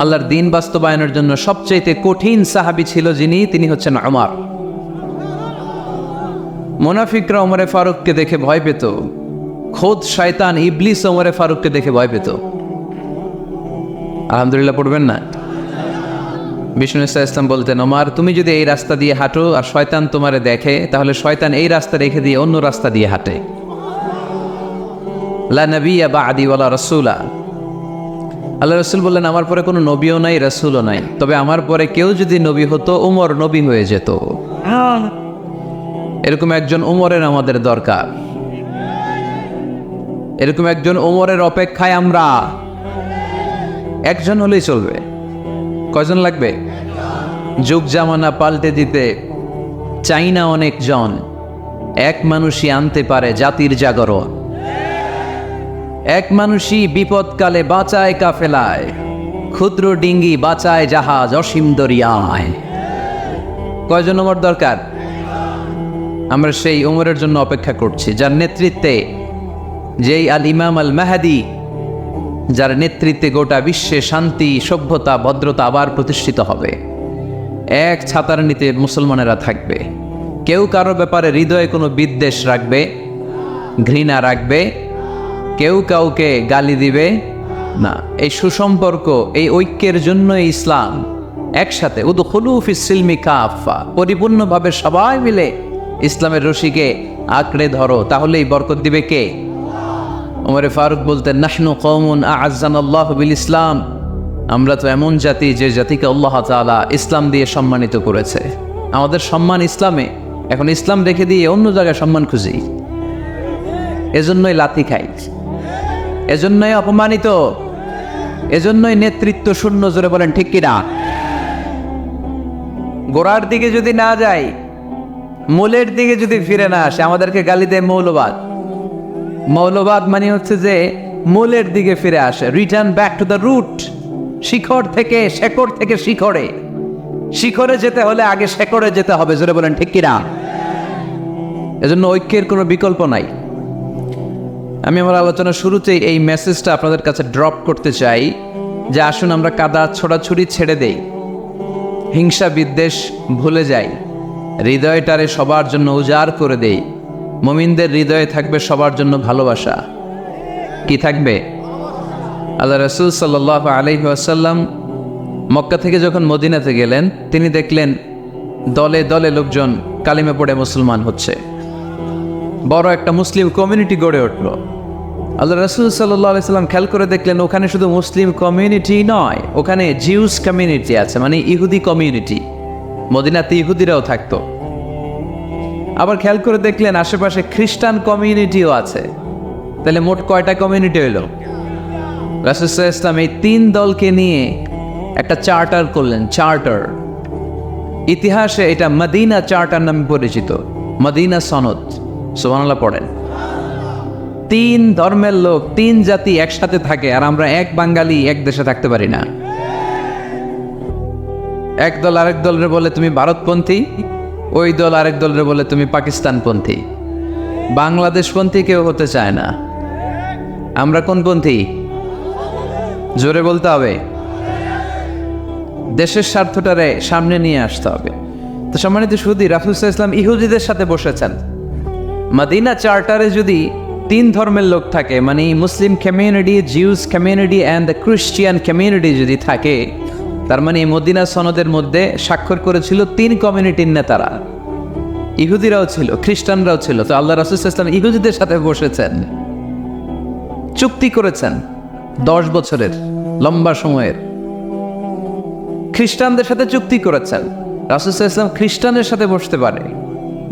আল্লাহর দ্বীন বাস্তবায়নের জন্য সবচেয়ে কঠিন সাহাবী ছিল যিনি, তিনি হচ্ছেন ওমর। মুনাফিকরা ওমরে ফারুককে দেখে ভয় পেত, খোদ শয়তান ইবলিস ওমরে ফারুককে দেখে ভয় পেত। আলহামদুলিল্লাহ পড়বেন না? বিষ্ণু ইসলাম বলতেন, ওমর তুমি যদি এই রাস্তা দিয়ে হাঁটো আর শয়তান তোমারে দেখে, তাহলে শয়তান এই রাস্তা রেখে দিয়ে অন্য রাস্তা দিয়ে হাঁটে। লা নবিয়্যা বা'দি ওয়ালা রাসূলা। আল্লাহ রাসূল বললেন, আমার পরে কোনো নবীও নাই, রাসূলও নাই, তবে আমার পরে কেউ যদি নবী হতো, ওমর নবী হয়ে যেত। এরকম একজন ওমরের আমাদের দরকার। এরকম একজন ওমরের অপেক্ষায় আমরা। একজন হলেই চলবে। কয়জন লাগবে? যুগ জামানা পাল্টে দিতে চাই না অনেক জন, এক মানুষই আনতে পারে জাতির জাগরণ। এক মানুষই বিপদকালে বাঁচায় কাফেলায়, ক্ষুদ্র ডিঙ্গি বাঁচায় জাহাজ অসীম দরিয়ায়। কয়জন ওমর দরকার? আমরা সেই ওমরের জন্য অপেক্ষা করছি, যার নেতৃত্বে, যেই আল ইমাম আল মাহাদি, যার নেতৃত্বে গোটা বিশ্বে শান্তি, সভ্যতা, ভদ্রতা আবার প্রতিষ্ঠিত হবে। এক ছাতার নিতে মুসলমানেরা থাকবে। কেউ কারো ব্যাপারে হৃদয়ে কোনো বিদ্বেষ রাখবে, ঘৃণা রাখবে, কেউ কাউকে গালি দিবে না। এই সুসম্পর্ক, এই ঐক্যের জন্য ইসলাম। একসাথে উদখুলু ফিস সিলমি কাফা, পরিপূর্ণভাবে সবাই মিলে ইসলামের রশিকে আঁকড়ে ধরো, তাহলেই বরকত দিবে কে? ওমরে ফারুক বলতেন, নাহনু কওমুন আ'আজ্জানাল্লাহু বিল ইসলাম, আমরা তো এমন জাতি যে জাতিকে আল্লাহ তাআলা ইসলাম দিয়ে সম্মানিত করেছে। আমাদের সম্মান ইসলামে, এখন ইসলাম রেখে দিয়ে অন্য জায়গায় সম্মান খুঁজি। এজন্যই লাথি খাই, এজন্যই অপমানিত, এজন্যই নেতৃত্ব শূন্য। জোরে বলেন ঠিক কিনা? গোড়ার দিকে যদি না যাই, মূলের দিকে যদি ফিরে না আসে, আমাদেরকে গালি দেয় মৌলবাদ। মৌলবাদ মানে হচ্ছে যে মূলের দিকে ফিরে আসে, return back to the root. শিখড় থেকে, শেকড় থেকে শিখরে। শিখরে যেতে হলে আগে শেকড়ে যেতে হবে। জোরে বলেন ঠিক কিনা? এজন্য ঐক্যের কোনো বিকল্প নাই। আমি আমার আলোচনার শুরুতেই এই মেসেজটা আপনাদের কাছে ড্রপ করতে চাই যে আসুন আমরা কাদা ছোড়াছুড়ি ছেড়ে দেই, হিংসা বিদ্বেষ ভুলে যাই, হৃদয়টারে সবার জন্য উজাড় করে দেই। মুমিনদের হৃদয়ে থাকবে সবার জন্য ভালোবাসা। কি থাকবে? আল্লাহ রাসূল সাল্লাল্লাহু আলাইহি ওয়াসাল্লাম মক্কা থেকে যখন মদিনাতে গেলেন, তিনি দেখলেন দলে দলে লোকজন কালিমা পড়ে মুসলমান হচ্ছে। বড় একটা মুসলিম কমিউনিটি গড়ে উঠল। আল্লাহ রাসূল সাল্লাল্লাহু আলাইহি ওয়াসাল্লাম খেয়াল করে দেখলেন ওখানে শুধু মুসলিম কমিউনিটি নয়, ওখানে জিউস কমিউনিটি আছে, মানে ইহুদি কমিউনিটি। মদিনাতে ইহুদিরাও থাকতো। আবার খেয়াল করে দেখলেন আশেপাশে খ্রিস্টান কমিউনিটিও আছে। তাহলে মোট কয়টা কমিউনিটি হইল? রাসূল সাল্লাল্লাহু আলাইহি ওয়াসাল্লাম এই তিন দলকে নিয়ে একটা চার্টার করলেন। চার্টার, ইতিহাসে এটা মদিনা চার্টার নামে পরিচিত। মদিনা সনদ। সুবহানাল্লাহ পড়েন। তিন ধর্মের লোক, তিন জাতি একসাথে থাকে, আর আমরা এক বাঙালি এক দেশে থাকতে পারি না। এক দল আরেক দলের বলে তুমি ভারতপন্থী, ওই দল আরেক দলের বলে তুমি পাকিস্তানপন্থী। বাংলাদেশপন্থী কেউ হতে চায় না। আমরা কোন পন্থী? জোরে বলতে হবে। দেশের স্বার্থটারে সামনে নিয়ে আসতে হবে। তো সম্মানিত সুধী, রাসূল সাল্লাল্লাহু আলাইহি ওয়াসাল্লাম ইহুদিদের সাথে বসেছেন। মদিনা চার্টারে যদি তিন ধর্মের লোক থাকে, মানে Muslim community, Jews community and the Christian community যদি থাকে, তার মানে মদিনা সনদের মধ্যে স্বাক্ষর করেছিল তিন কমিউনিটির নেতারা। ইহুদিরাও ছিল, খ্রিস্টানরাও ছিল। তো আল্লাহ রাসূল সাল্লাল্লাহু আলাইহি ওয়াসাল্লাম ইহুদিদের সাথে বসেছেন, চুক্তি করেছেন 10 বছরের লম্বা সময়ের। খ্রিস্টানদের সাথে চুক্তি করেছেন। রাসূল সাল্লাল্লাহু আলাইহি ওয়াসাল্লাম খ্রিস্টানের সাথে বসতে পারে,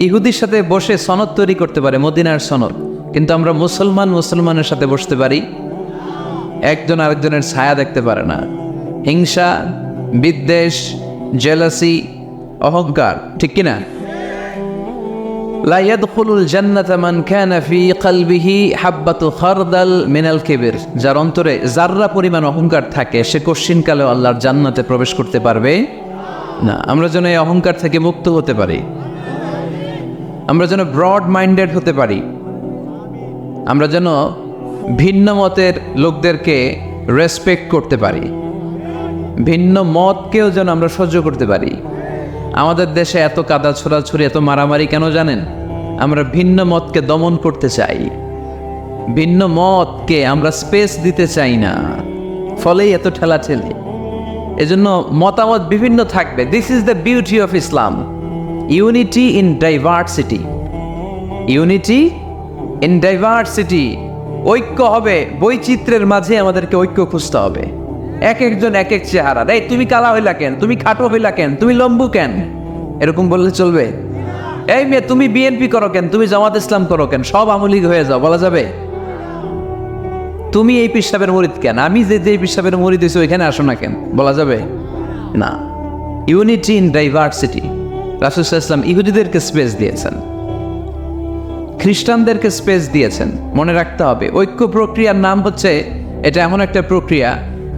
ইহুদির সাথে বসে সনদ তৈরি করতে পারে, মদিনার সনদ। কিন্তু আমরা মুসলমানের সাথে বসতে পারি, একজন আরেকজনের ছায়া দেখতে পারে না। হিংসা, বিদ্বেষ, জেলাসি, অহংকার, ঠিক কিনা? লা ইয়াদখুলুল জান্নাতা মান কানা ফি কলবিহি হাব্বাতু খারদাল মিনাল কিবর। যার অন্তরে যাররা পরিমাণ অহংকার থাকে, সে কোশ্চিনকালেও আল্লাহর জান্নাতে প্রবেশ করতে পারবে না। আমরা যেন এই অহংকার থেকে মুক্ত হতে পারি, আমরা যেন ব্রড মাইন্ডেড হতে পারি, আমরা যেন ভিন্ন মতের লোকদেরকে রেসপেক্ট করতে পারি। ভিন্ন মতকেও যেন আমরা সহ্য করতে পারি। আমাদের দেশে এত কাদা ছোড়াছুড়ি, এত মারামারি কেন জানেন? আমরা ভিন্ন মতকে দমন করতে চাই, ভিন্ন মতকে আমরা স্পেস দিতে চাই না, ফলেই এত ঠেলাঠেলি। এজন্য মতামত বিভিন্ন থাকবে। This is the beauty of Islam, unity in diversity. Unity in diversity, ঐক্য হবে বৈচিত্র্যের মাঝে, আমাদেরকে ঐক্য খুঁজতে হবে। এক একজন এক এক চেহারা, এই তুমি কালা হইলা কেন, তুমি খাটো হইলা কেন, তুমি লম্বু কেন, এরকম বললে চলবে? এই মেয়ে তুমি বিএনপি করো কেন, তুমি জামাত ইসলাম করো কেন, সব আওয়ামী লীগ হয়ে যাও, বলা যাবে? তুমি এই পিসাবের মুরিদ কেন, আমি যে পিসাবের মুরিদ হয়েছি ওইখানে আসো না কেন, বলা যাবে না। Unity in diversity. রাসূল সাল্লাল্লাহু আলাইহি ওয়াসাল্লাম ইহুদিদেরকে স্পেস দিয়েছেন, খ্রিস্টানদেরকে স্পেস দিয়েছেন। মনে রাখতে হবে, ঐক্য প্রক্রিয়ার নাম হচ্ছে, এটা এমন একটা প্রক্রিয়া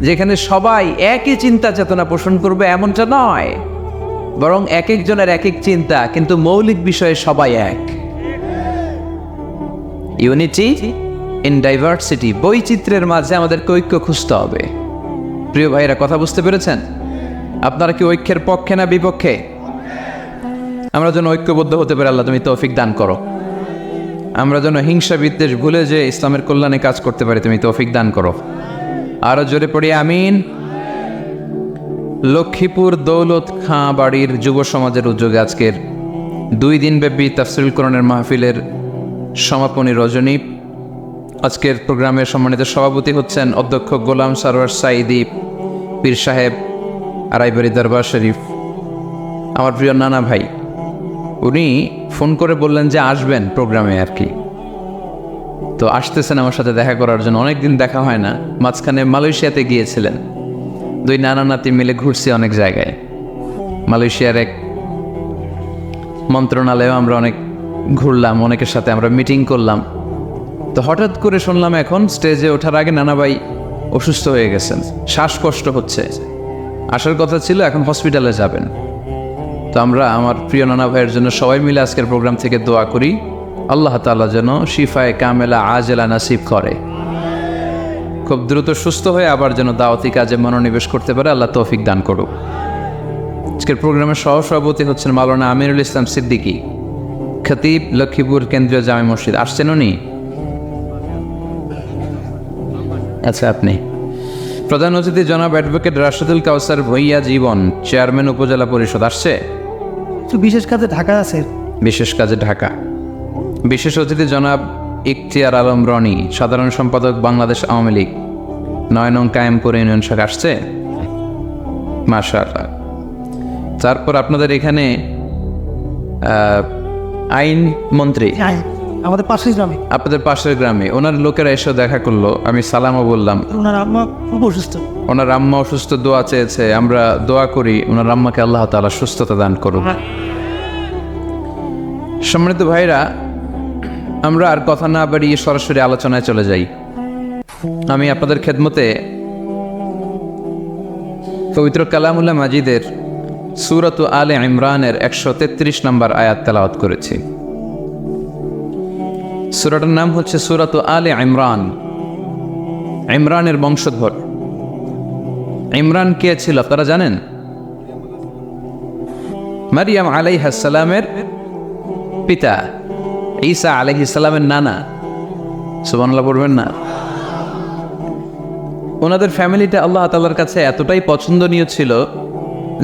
যেখানে সবাই একই চিন্তা চেতনা পোষণ করবে এমনটা নয়, বরং এক একজনের এক এক চিন্তা, কিন্তু মৌলিক বিষয়ে সবাই এক। ইউনিটি ইন ডাইভার্সিটি, বৈচিত্র্যের মাঝে আমাদেরকে ঐক্য খুঁজতে হবে। প্রিয় ভাইরা, কথা বুঝতে পেরেছেন? আপনারা কি ঐক্যের পক্ষে না বিপক্ষে? আমরা যেন ঐক্যবদ্ধ হতে পারি, আল্লাহ তুমি তৌফিক দান করো। আমরা যেন হিংসা বিদ্বেষ ভুলে যে ইসলামের কল্যাণে কাজ করতে পারি, তুমি তৌফিক দান করো। আরো জোরে পড়ি আমিন। লক্ষ্মীপুর দৌলত খাঁ বাড়ির যুব সমাজের উদ্যোগে আজকের 2 দিনব্যাপী তাফসীরুল কোরআনের মাহফিলের সমাপনী রজনী। আজকের প্রোগ্রামের সম্মানিত সভাপতি হচ্ছেন অধ্যক্ষ গোলাম সারোয়ার সাঈদী পীর সাহেব, আড়াইবাড়ি দরবার শরীফ, আমার প্রিয় নানা ভাই। উনি ফোন করে বললেন যে আসবেন প্রোগ্রামে আর কি, তো আসতেছেন আমার সাথে দেখা করার জন্য। অনেকদিন দেখা হয় না, মাঝখানে মালয়েশিয়াতে গিয়েছিলেন। 2 নানা নাতি মিলে ঘুরছি অনেক জায়গায়। মালয়েশিয়ার এক মন্ত্রণালয়েও আমরা অনেক ঘুরলাম, অনেকের সাথে আমরা মিটিং করলাম। তো হঠাৎ করে শুনলাম এখন স্টেজে ওঠার আগে নানা ভাই অসুস্থ হয়ে গেছেন, শ্বাসকষ্ট হচ্ছে, আসার কথা ছিল, এখন হসপিটালে যাবেন। তো আমরা আমার প্রিয় নানা ভাইয়ের জন্য সবাই মিলে আজকের প্রোগ্রাম থেকে দোয়া করি, আল্লাহ তাআলা যেন শিফায়ে কামেলা আজেলা নাসিব করে, খুব দ্রুত সুস্থ হয়ে আবার যেন দাওয়াতি কাজে মনোনিবেশ করতে পারে, আল্লাহ তৌফিক দান করুক। আজকের প্রোগ্রামের সহসভাপতি হচ্ছেন মাওলানা আমিরুল ইসলাম সিদ্দিকী, খতিব, লক্ষ্মীপুর কেন্দ্রীয় জামে মসজিদ। আসছেন উনি? আচ্ছা, আপনি। প্রধান অতিথি জনাব অ্যাডভোকেট রাশেদুল কাউসার ভূঁইয়া জীবন, চেয়ারম্যান উপজেলা পরিষদ। আসছে? বিশেষ কাজে ঢাকা আছে। বিশেষ কাজে ঢাকা। বিশেষ অতিথি জনাব ইখতিয়ার আলম রনি, সাধারণ সম্পাদক বাংলাদেশ আওয়ামী লীগ, 9 নং কায়েমপুর ইউনিয়ন শাখা। আসছে? মাশাআল্লাহ। তারপর আপনাদের এখানে আইন মন্ত্রী আমাদের পাশের গ্রামে, আপনাদের পাশের গ্রামে, ওনার লোকেরা এসে দেখা করলো, আমি সালামও বললাম। ওনার আম্মা খুব অসুস্থ, ওনার আম্মা অসুস্থ, দোয়া চেয়েছে, আমরা দোয়া করি ওনার আম্মাকে আল্লাহ তাআলা সুস্থতা দান করুন। সম্মানিত ভাইরা, আমরা আর কথা না বাড়িয়ে সরাসরি আলোচনায় চলে যাই। আমি আপনাদের খেদমতে পবিত্র কালামুল্লাহ মাজিদের সূরাত আলে ইমরানের 133 নম্বর আয়াত তেলাওয়াত করেছি। সূরাটার নাম হচ্ছে সূরাত আলে ইমরান, ইমরানের বংশধর। ইমরান কে ছিল আপনারা জানেন? মারিয়াম আলাইহিস সালামের পিতা, ঈসা আলাইহিস সালামের নানা। সুবহানাল্লাহ পড়বেন না? ওনাদের ফ্যামিলিটা আল্লাহ তাআলার কাছে এতটাই পছন্দনীয় ছিল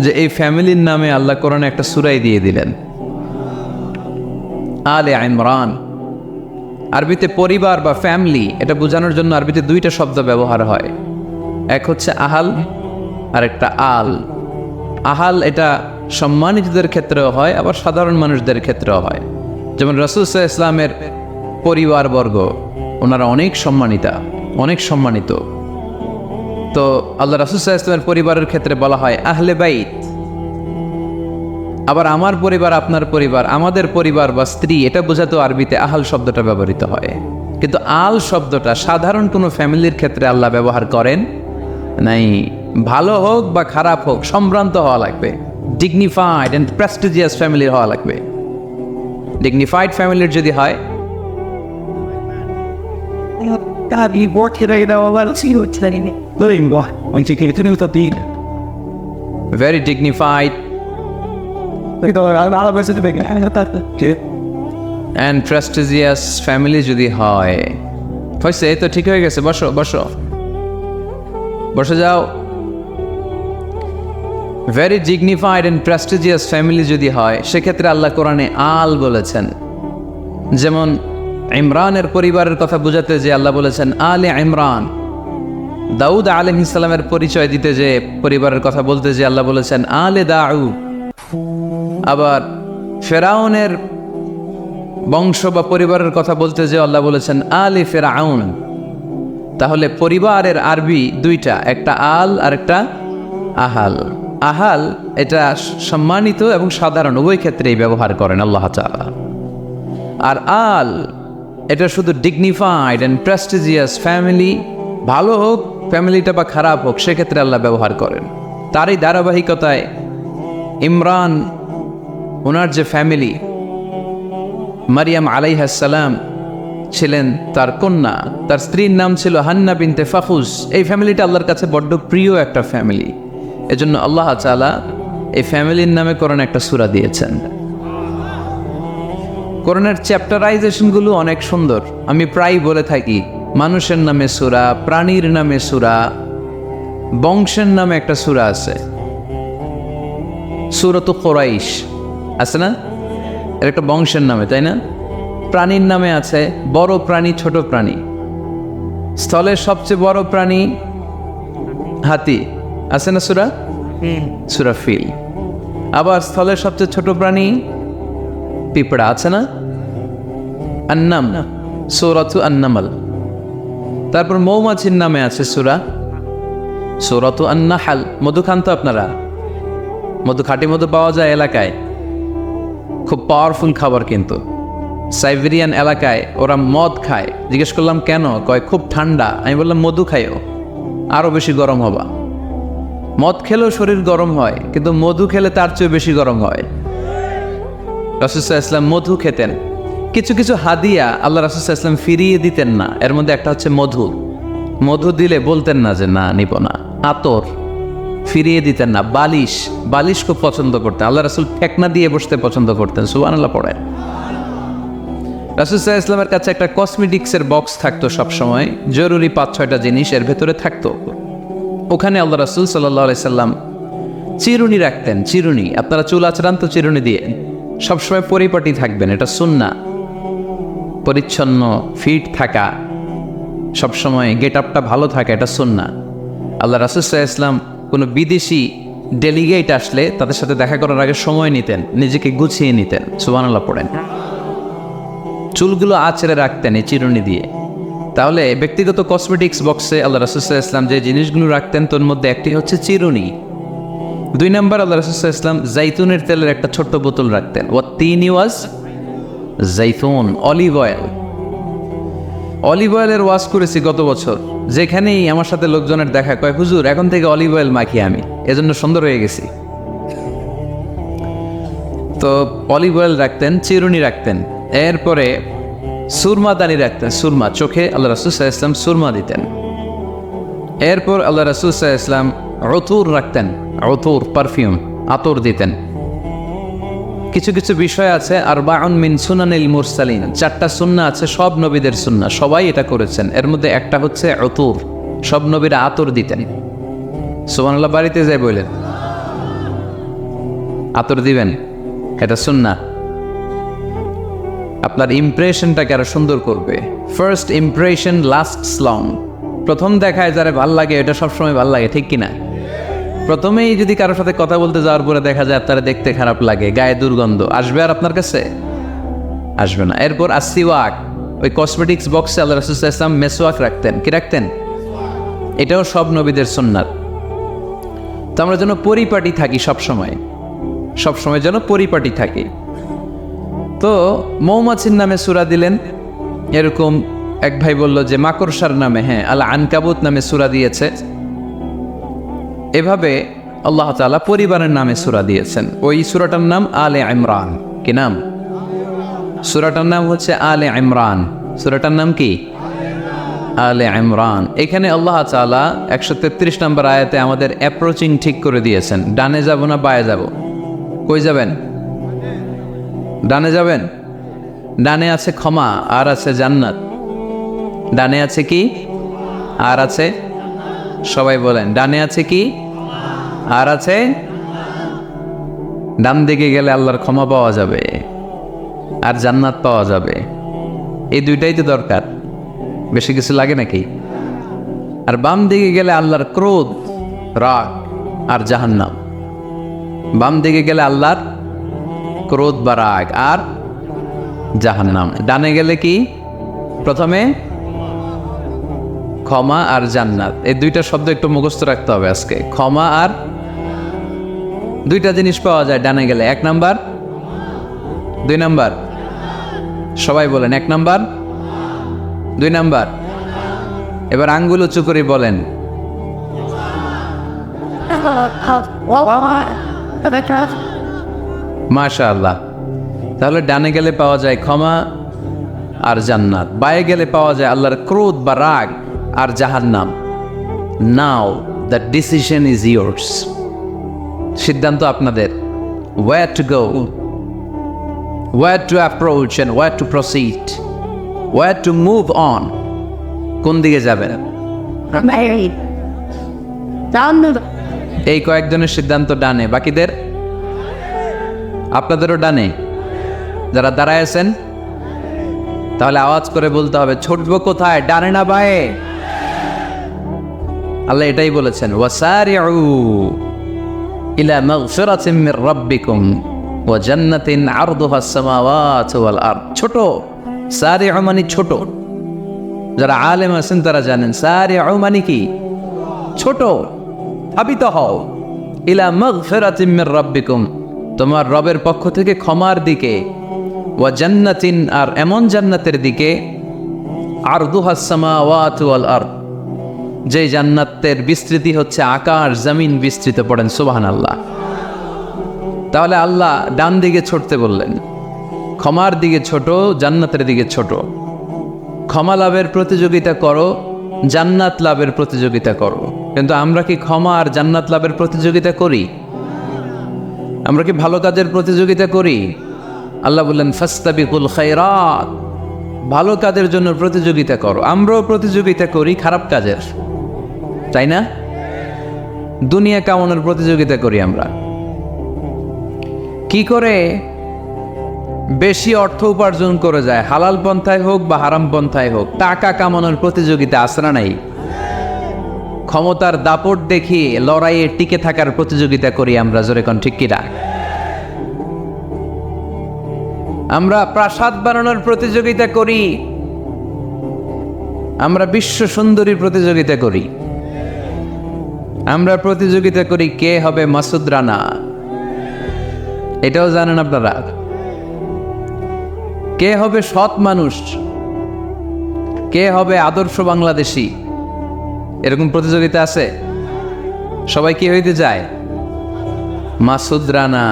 যে এই ফ্যামিলির নামে আল্লাহ কোরআনে একটা সূরাই দিয়ে দিলেন, আলে ইমরান। আরবিতে পরিবার বা ফ্যামিলি, এটা বোঝানোর জন্য আরবিতে 2টা শব্দ ব্যবহার হয়, এক হচ্ছে আহাল আর একটা আল। আহাল এটা সম্মানিতদের ক্ষেত্রেও হয়, আবার সাধারণ মানুষদের ক্ষেত্রেও হয়। যেমন রাসূল সাল্লাল্লাহু আলাইহি ওয়াসাল্লামের পরিবারবর্গ, ওনারা অনেক সম্মানিতা, অনেক সম্মানিত। তো আল্লাহ রাসূল সাল্লাল্লাহু আলাইহি ওয়াসাল্লামের পরিবারের ক্ষেত্রে বলা হয় আহলে বাইত। আবার আমার পরিবার, আপনার পরিবার, আমাদের পরিবার বা স্ত্রী, এটা বোঝাতেও আরবিতে আহাল শব্দটা ব্যবহৃত হয়। কিন্তু আল শব্দটা সাধারণ কোনো ফ্যামিলির ক্ষেত্রে আল্লাহ ব্যবহার করেন নাই। ভালো হোক বা খারাপ হোক, সম্ভ্রান্ত হওয়া লাগবে, ডিগনিফাইড অ্যান্ড প্রেস্টিজিয়াস ফ্যামিলির হওয়া লাগবে। ডিগনিফাইড ফ্যামিলির যদি হয়, very dignified and prestigious family যদি হয় হয়েছে এই তো ঠিক হয়ে গেছে বসো বসো বসে যাও very dignified and prestigious family যদি হয় সেক্ষেত্রে আল্লাহ কোরআনে আল বলেছেন যেমন ইমরানের পরিবারের কথা বোঝাতে যে আল্লাহ বলেছেন আলে ইমরান দাউদ আলাইহিস সালামের পরিচয় দিতে যে পরিবারের কথা বলতে যে আল্লাহ বলেছেন আলে দাউদ আবার ফেরাউনের বংশ বা পরিবারের কথা বলতে যে আল্লাহ বলেছেন আলে ফেরাউন তাহলে পরিবারের আরবি দুইটা একটা আল আর একটা আহাল আহাল এটা সম্মানিত এবং সাধারণ উভয় ক্ষেত্রেই ব্যবহার করেন আল্লাহ তাআলা আর আল এটা শুধু ডিগনিফাইড অ্যান্ড প্রেস্টিজিয়াস ফ্যামিলি ভালো হোক ফ্যামিলিটা বা খারাপ হোক সেক্ষেত্রে আল্লাহ ব্যবহার করেন তারই ধারাবাহিকতায় ইমরান ওনার যে ফ্যামিলি মারিয়াম আলাইহিস সালাম ছিলেন তার কন্যা তার স্ত্রীর নাম ছিল হান্না বিনতে ফাখুজ এই ফ্যামিলিটা আল্লাহর কাছে বড্ড প্রিয় একটা ফ্যামিলি এজন্য আল্লাহ তাআলা এই ফ্যামিলির নামে কোরআনে একটা সূরা দিয়েছেন কোরআনের চ্যাপ্টারাইজেশনগুলো অনেক সুন্দর আমি প্রায় বলে থাকি মানুষের নামে সূরা প্রাণীর নামে সূরা বংশের নামে একটা সূরা আছে সূরাতু কুরাইশ আছে না এর একটা বংশের নামে তাই না প্রাণীর নামে আছে বড় প্রাণী ছোট প্রাণী স্থলের সবচেয়ে বড় প্রাণী হাতি আছে না সূরা সূরা ফিল আবার স্থলের সবচেয়ে ছোট প্রাণী পিঁপড়া আছে না আন্নাম সূরাতু আন্নামাল তারপর মৌমাছির নামে আছে সূরাতু আন্নাহাল মধু খান তো আপনারা মধু খাঁটি মধু পাওয়া যায় এলাকায় খুব পাওয়ারফুল খাবার কিন্তু সাইবেরিয়ান এলাকায় ওরা মদ খায় জিজ্ঞেস করলাম কেন কয় খুব ঠান্ডা আমি বললাম মধু খাইও আরো বেশি গরম হবা মদ খেলেও শরীর গরম হয় কিন্তু মধু খেলে তার চেয়ে বেশি গরম হয় রাসূল সাল্লাল্লাহু আলাইহি ওয়াসাল্লাম মধু খেতেন কিছু কিছু হাদিয়া আল্লাহ রাসূল সাল্লাল্লাহু আলাইহি ওয়াসাল্লাম ফিরিয়ে দিতেন না এর মধ্যে একটা হচ্ছে মধু মধু দিলে বলতেন না যে না নিব না আতর ফিরিয়ে দিতেন না বালিশ বালিশ খুব পছন্দ করতেন আল্লাহ রাসূল ঠেকনা দিয়ে বসতে পছন্দ করতেন সুবহানাল্লাহ পড়ে রাসূল সাল্লাল্লাহু আলাইহি ওয়াসাল্লামের কাছে একটা কসমেটিক্সের বক্স থাকতো সবসময় জরুরি 5-6টা জিনিস এর ভেতরে থাকতো ওখানে আল্লাহ রাসূল সাল্লাল্লাহু আলাইহি সাল্লাম চিরুনি রাখতেন চিরুনি আপনারা চুল আঁচড়ান তো চিরুনি দিয়ে সবসময় পরিপাটি থাকবেন এটা সুন্নাহ পরিচ্ছন্ন ফিট থাকা সবসময় গেট আপটা ভালো থাকা এটা সুন্নাহ আল্লাহ রাসূল সাল্লাল্লাহু আলাইহি ওয়াসাল্লাম কোনো বিদেশি ডেলিগেট আসলে তাদের সাথে দেখা করার আগে সময় নিতেন নিজেকে গুছিয়ে নিতেন সুবহানাল্লাহ পড়েন চুলগুলো আঁচড়ে রাখতেন এই চিরুনি দিয়ে তাহলে ব্যক্তিগত কসমেটিক্স বক্সে আল্লাহ রাসূল সাল্লাল্লাহু আলাইহি ওয়াসাল্লাম যে জিনিসগুলো রাখতেন তোর মধ্যে একটি হচ্ছে চিরুনি 2 নম্বর আল্লাহ রাসূল সাল্লাল্লাহু আলাইহি ওয়াসাল্লাম জাইতুনের তেলের একটা ছোট্ট বোতল রাখতেন ওয়াত্তিনি ওয়াজ জাইতুন অলিভ অয়েলের ওয়াজ করেছি গত বছর যেখানেই আমার সাথে লোকজনের দেখা কয় হুজুর এখন থেকে অলিভ অয়েল মাখি আমি এজন্য সুন্দর হয়ে গেছি তো অলিভ অয়েল রাখতেন চিরুনি রাখতেন এরপরে সুরমা দানি রাখতেন সুরমা চোখে আল্লাহ রাসূল সাল্লাল্লাহু আলাইহি ওয়াসাল্লাম সুরমা দিতেন এরপর আল্লাহ রাসূল সাল্লাল্লাহু আলাইহি ওয়াসাল্লাম উতুর রাখতেন উতুর পারফিউম আতর দিতেন কিছু কিছু বিষয় আছে আরবাউন মিন সুনানিল মুরসালিন 4টা সুন্নাহ আছে সব নবীদের সুন্নাহ সবাই এটা করেছেন এর মধ্যে একটা হচ্ছে উতুর সব নবীরা আতর দিতেন সুবহানাল্লাহ বাড়িতে যাই বলেন আতর দিবেন এটা সুন্নাহ আপনার ইমপ্রেশনটাকে আরো সুন্দর করবে ফার্স্ট ইমপ্রেশন লাস্টস লং প্রথম দেখায় যারা ভাল লাগে এটা সবসময় ভাল লাগে ঠিক কিনা প্রথমেই যদি কারোর সাথে কথা বলতে যাওয়ার পরে দেখা যায় আপনারা দেখতে খারাপ লাগে গায়ে দুর্গন্ধ আসবে আর আপনার কাছে আসবে না এরপর আসিওয়াক ওই কসমেটিক্স বক্সে আল্লাহ রাসূল সাল্লাল্লাহু আলাইহি ওয়াসাল্লাম মেসওয়াক রাখতেন কি রাখতেন এটাও সব নবীদের সুন্নাত তো আমরা যেন পরিপাটি থাকি সবসময় যেন পরিপাটি থাকি তো মৌমাছির নামে সূরা দিলেন এরকম এক ভাই বলল যে মাকড়সার নামে হ্যাঁ আল আনকাবুত নামে সূরা দিয়েছে এভাবে আল্লাহ তাআলা পরিবারের নামে সূরা দিয়েছেন ওই সূরাটার নাম আলে ইমরান কি নাম সূরাটার নাম হচ্ছে আলে ইমরান সূরাটার নাম কি আলে ইমরান। এখানে আল্লাহ তাআলা 133 নম্বর আয়াতে আমাদের অ্যাপ্রোচিং ঠিক করে দিয়েছেন। ডানে যাব না বায়ে যাব? কই যাবেন? ডানে যাবেন। ডানে আছে ক্ষমা আর আছে জান্নাত। ডানে আছে কি আর আছে? সবাই বলেন, ডানে আছে কি আর আছে? ডান দিকে গেলে আল্লাহর ক্ষমা পাওয়া যাবে আর জান্নাত পাওয়া যাবে। এই দুইটাই তো দরকার, বেশি কিছু লাগে নাকি? আর বাম দিকে গেলে আল্লাহর ক্রোধ, রাগ আর জাহান্নাম। বাম দিকে গেলে আল্লাহর ক্রোধ বা রাগ আর জাহান্নাম। ডানে গেলে কি? প্রথমে ক্ষমা আর জান্নাত। এই দুইটা শব্দ একটু মুখস্থ রাখতে হবে আজকে। ক্ষমা আর, দুইটা জিনিস পাওয়া যায় ডানে গেলে। 1 নাম্বার, 2 নাম্বার। সবাই বলেন 1 নাম্বার, 2 নাম্বার। এবার আঙ্গুল উঁচু করে বলেন। মাশাআল্লাহ। তাহলে ডানে গেলে পাওয়া যায় ক্ষমা আর জান্নাত, বায়ে গেলে পাওয়া যায় আল্লাহর ক্রোধ বা রাগ আর জাহান্নাম। নাও দ্য ডিসিশন ইজ ইয়ার্স। সিদ্ধান্ত আপনাদের। Wire to go, wire two approach and wire two proceed, wire to move on. কোন দিকে যাবেন? এই কয়েকজনের সিদ্ধান্ত ডানে, বাকিদের? আপনাদেরও ডানে। যারা দাঁড়ায় আছেন তাহলে আওয়াজ করে বলতে হবে, ছুটবো কোথায়, ডানে না বায়ে? আল্লাহ এটাই বলেছেন, ওয়াসারিউ ইলা মাগফিরাতিন মির রাব্বিকুম ওয়া জান্নাতিন আরদুহাস সামাওয়াতু ওয়াল আরদ। ছোট, সারিউ মানে ছোট। যারা আলেম আছেন তারা জানেন সারিউ মানে কি? ছোট। ধাবিত হও ইলা মাগফিরাতিন মির রাব্বিকুম, তোমার রবের পক্ষ থেকে ক্ষমার দিকে, ওয়া জান্নাতিন আর এমন জান্নাতের দিকে, আরদুহাস সামাওয়াতু ওয়াল আরদ, যে জান্নাতের বিস্তৃতি হচ্ছে আকাশ জমিন বিস্তৃত। পড়েন সুবহানাল্লাহ। তাহলে আল্লাহ ডান দিকে ছুটতে বললেন, ক্ষমার দিকে ছোট, জান্নাতের দিকে ছোট। ক্ষমা লাভের প্রতিযোগিতা করো, জান্নাত লাভের প্রতিযোগিতা করো। কিন্তু আমরা কি ক্ষমা আর জান্নাত লাভের প্রতিযোগিতা করি? আমরা কি ভালো কাজের প্রতিযোগিতা করি? আল্লাহ বললেন ফাস্তাবিকুল খায়রাত, ভালো কাজের জন্য প্রতিযোগিতা করো। আমরাও প্রতিযোগিতা করি খারাপ কাজের, তাই না? দুনিয়া কামানোর প্রতিযোগিতা করি আমরা। কি করে বেশি অর্থ উপার্জন করে যায়, হালাল পন্থায় হোক বা হারাম পন্থায় হোক, টাকা কামানোর প্রতিযোগিতা আছে না নাই? ক্ষমতার দাপট দেখিয়ে লড়াইয়ে টিকে থাকার প্রতিযোগিতা করি আমরা। জোরে কোন ঠিক কিনা? আমরা প্রাসাদ বানানোর প্রতিযোগিতা করি, আমরা বিশ্ব সুন্দরীর প্রতিযোগিতা করি, আমরা প্রতিযোগিতা করি কে হবে মাসুদ রানা। এটাও জানেন আপনারা? কে হবে সৎ মানুষ, কে হবে আদর্শ বাংলাদেশী, এরকম প্রতিযোগিতা আছে। সবাই কি হইতে চায়? মাসুদ রানা।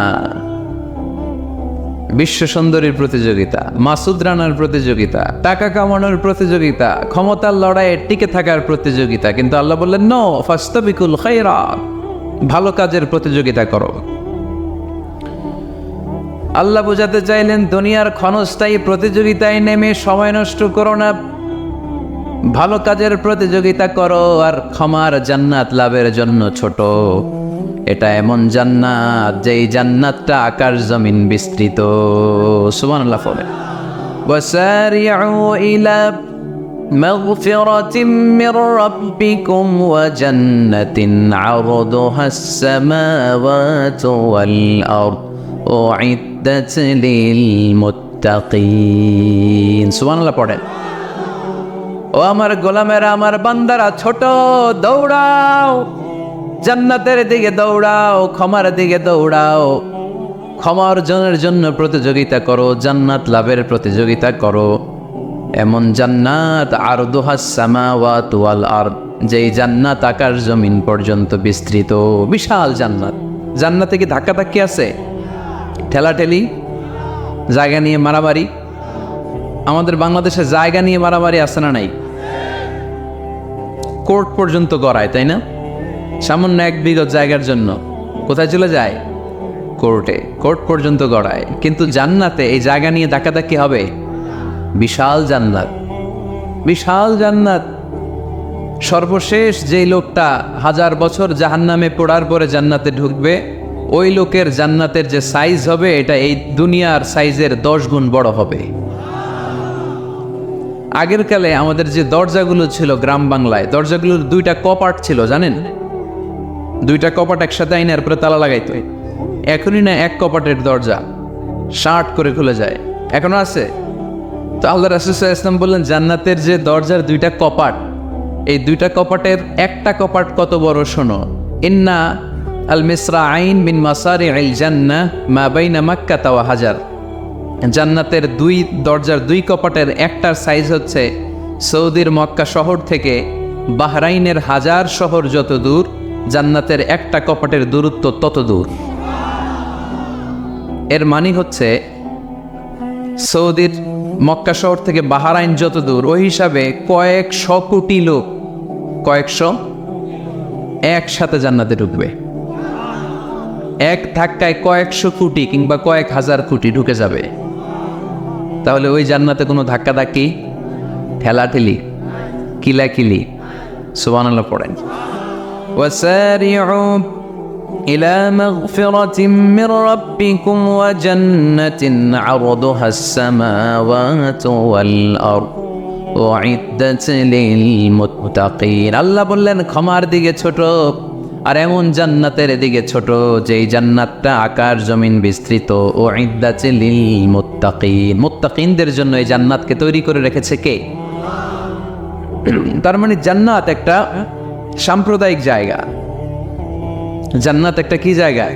বিশ্ব সুন্দরীর প্রতিযোগিতা, মাসুদ রানার প্রতিযোগিতা, টাকা কামানোর প্রতিযোগিতা, ক্ষমতার লড়াইয়ে টিকে থাকার প্রতিযোগিতা। কিন্তু আল্লাহ বললেন নো, ফাস্তাবিকুল খায়রাত, ভালো কাজের প্রতিযোগিতা করো। আল্লাহ বোঝাতে চাইলেন দুনিয়ার ক্ষণস্থায়ী প্রতিযোগিতায় নেমে সময় নষ্ট করো না, ভালো কাজের প্রতিযোগিতা করো। আর ক্ষমার জান্নাত লাভের জন্য ছোট। এটা এমন জান্নাত যেই জান্নাতটা আকাশ জমিন বিস্তৃত। সুবহানাল্লাহ বলে, ওয়াসারিউ ইলা মাগফিরাতিন মির রাব্বিকুম ওয়া জান্নাতিন আরদুহাস সামাওয়াতু ওয়াল আরদ উইদ্দাত লিল মুত্তাকিন। সুবহানাল্লাহ পড়েন। ও আমার গোলামেরা, আমার বান্দারা, ছোট, দৌড়াও, জান্নাতের দিকে দৌড়াও, ক্ষমার দিকে দৌড়াও। ক্ষমা অর্জনের জন্য প্রতিযোগিতা করো, জান্নাত লাভের প্রতিযোগিতা করো। এমন জান্নাত আরদুহাস সামাওয়াতু ওয়াল আরদ, যেই জান্নাত আকাশ জমিন পর্যন্ত বিস্তৃত। বিশাল জান্নাত। জান্নাতে কি ধাক্কাধাক্কি আছে? ঠেলাঠেলি, জায়গা নিয়ে মারামারি? আমাদের বাংলাদেশে জায়গা নিয়ে মারামারি আছে না নাই? কোর্ট পর্যন্ত গড়ায়, তাই না? সামান্য 1 বিঘা জায়গার জন্য কোথায় চলে যায়? কোর্টে। কোর্ট পর্যন্ত গড়ায়। কিন্তু জান্নাতে এই জায়গা নিয়ে ধাক্কাধাক্কি হবে? বিশাল জান্নাত, বিশাল জান্নাত। সর্বশেষ যেই লোকটা 1000 বছর জাহান্নামে পড়ার পরে জান্নাতে ঢুকবে, ওই লোকের জান্নাতের যে সাইজ হবে এটা এই দুনিয়ার সাইজের 10 গুণ বড় হবে। আগের কালে আমাদের যে দরজাগুলো ছিল গ্রাম বাংলায়, দরজাগুলোর 2টা কপাট ছিল, জানেন? 2টা কপাট একসাথে আইনের উপরে তালা লাগাইতো। এখনই না 1 কপাটের দরজা শার্ট করে খুলে যায়, এখনো আছে। তো আল্লাহ রাসূল সাল্লাল্লাহু আলাইহি ওয়াসাল্লাম বললেন, জান্নাতের যে দরজার 2টা কপাট, এই 2টা কপাটের একটা কপাট কত বড় শোনো। ইন্না আল মিসরাআইন মিন মাসারি'আল জান্নাহ মা বাইনা মাক্কাহ ওয়া হাজার। জান্নাতের 2 দরজার 2 কপাটের একটার সাইজ হচ্ছে সৌদির মক্কা শহর থেকে বাহরাইনের হাজার শহর যত দূর, জান্নাতের একটা কপাটের দূরত্ব তত দূর। এর মানে হচ্ছে সৌদির মক্কা শহর থেকে বাহরাইন যত দূর, ওই হিসাবে কয়েকশো কোটি লোক, কয়েকশো একসাথে জান্নাতে ঢুকবে। এক ধাক্কায় কয়েকশো কোটি কিংবা কয়েক হাজার কোটি ঢুকে যাবে। তাহলে ওই জান্নাতে কোনো ধাক্কাধাক্কি, ঠেলাঠেলি, কিলাকিলি, সুবহানাল্লাহ পড়েন। ওয়াসারিউ ইলা মাগফিরাতিন মির রাব্বিকুম ওয়া জান্নাতিন আরদুহাস সামাওয়াতু ওয়াল আরদ উইদ্দাত লিল মুত্তাকিন। আল্লাহ বললেন ক্ষমার দিকে ছোট, আর এমন জান্নাতের দিকে ছোট যেই জান্নাতটা আকাশ জমিন বিস্তৃত। উইদ্দাত লিল মুত্তাকিন, মুত্তাকিনদের জন্য এই জান্নাতকে তৈরি করে রেখেছে কে? তার মানে জান্নাত একটা সাম্প্রদায়িক জায়গা। জান্নাত একটা কি জায়গা?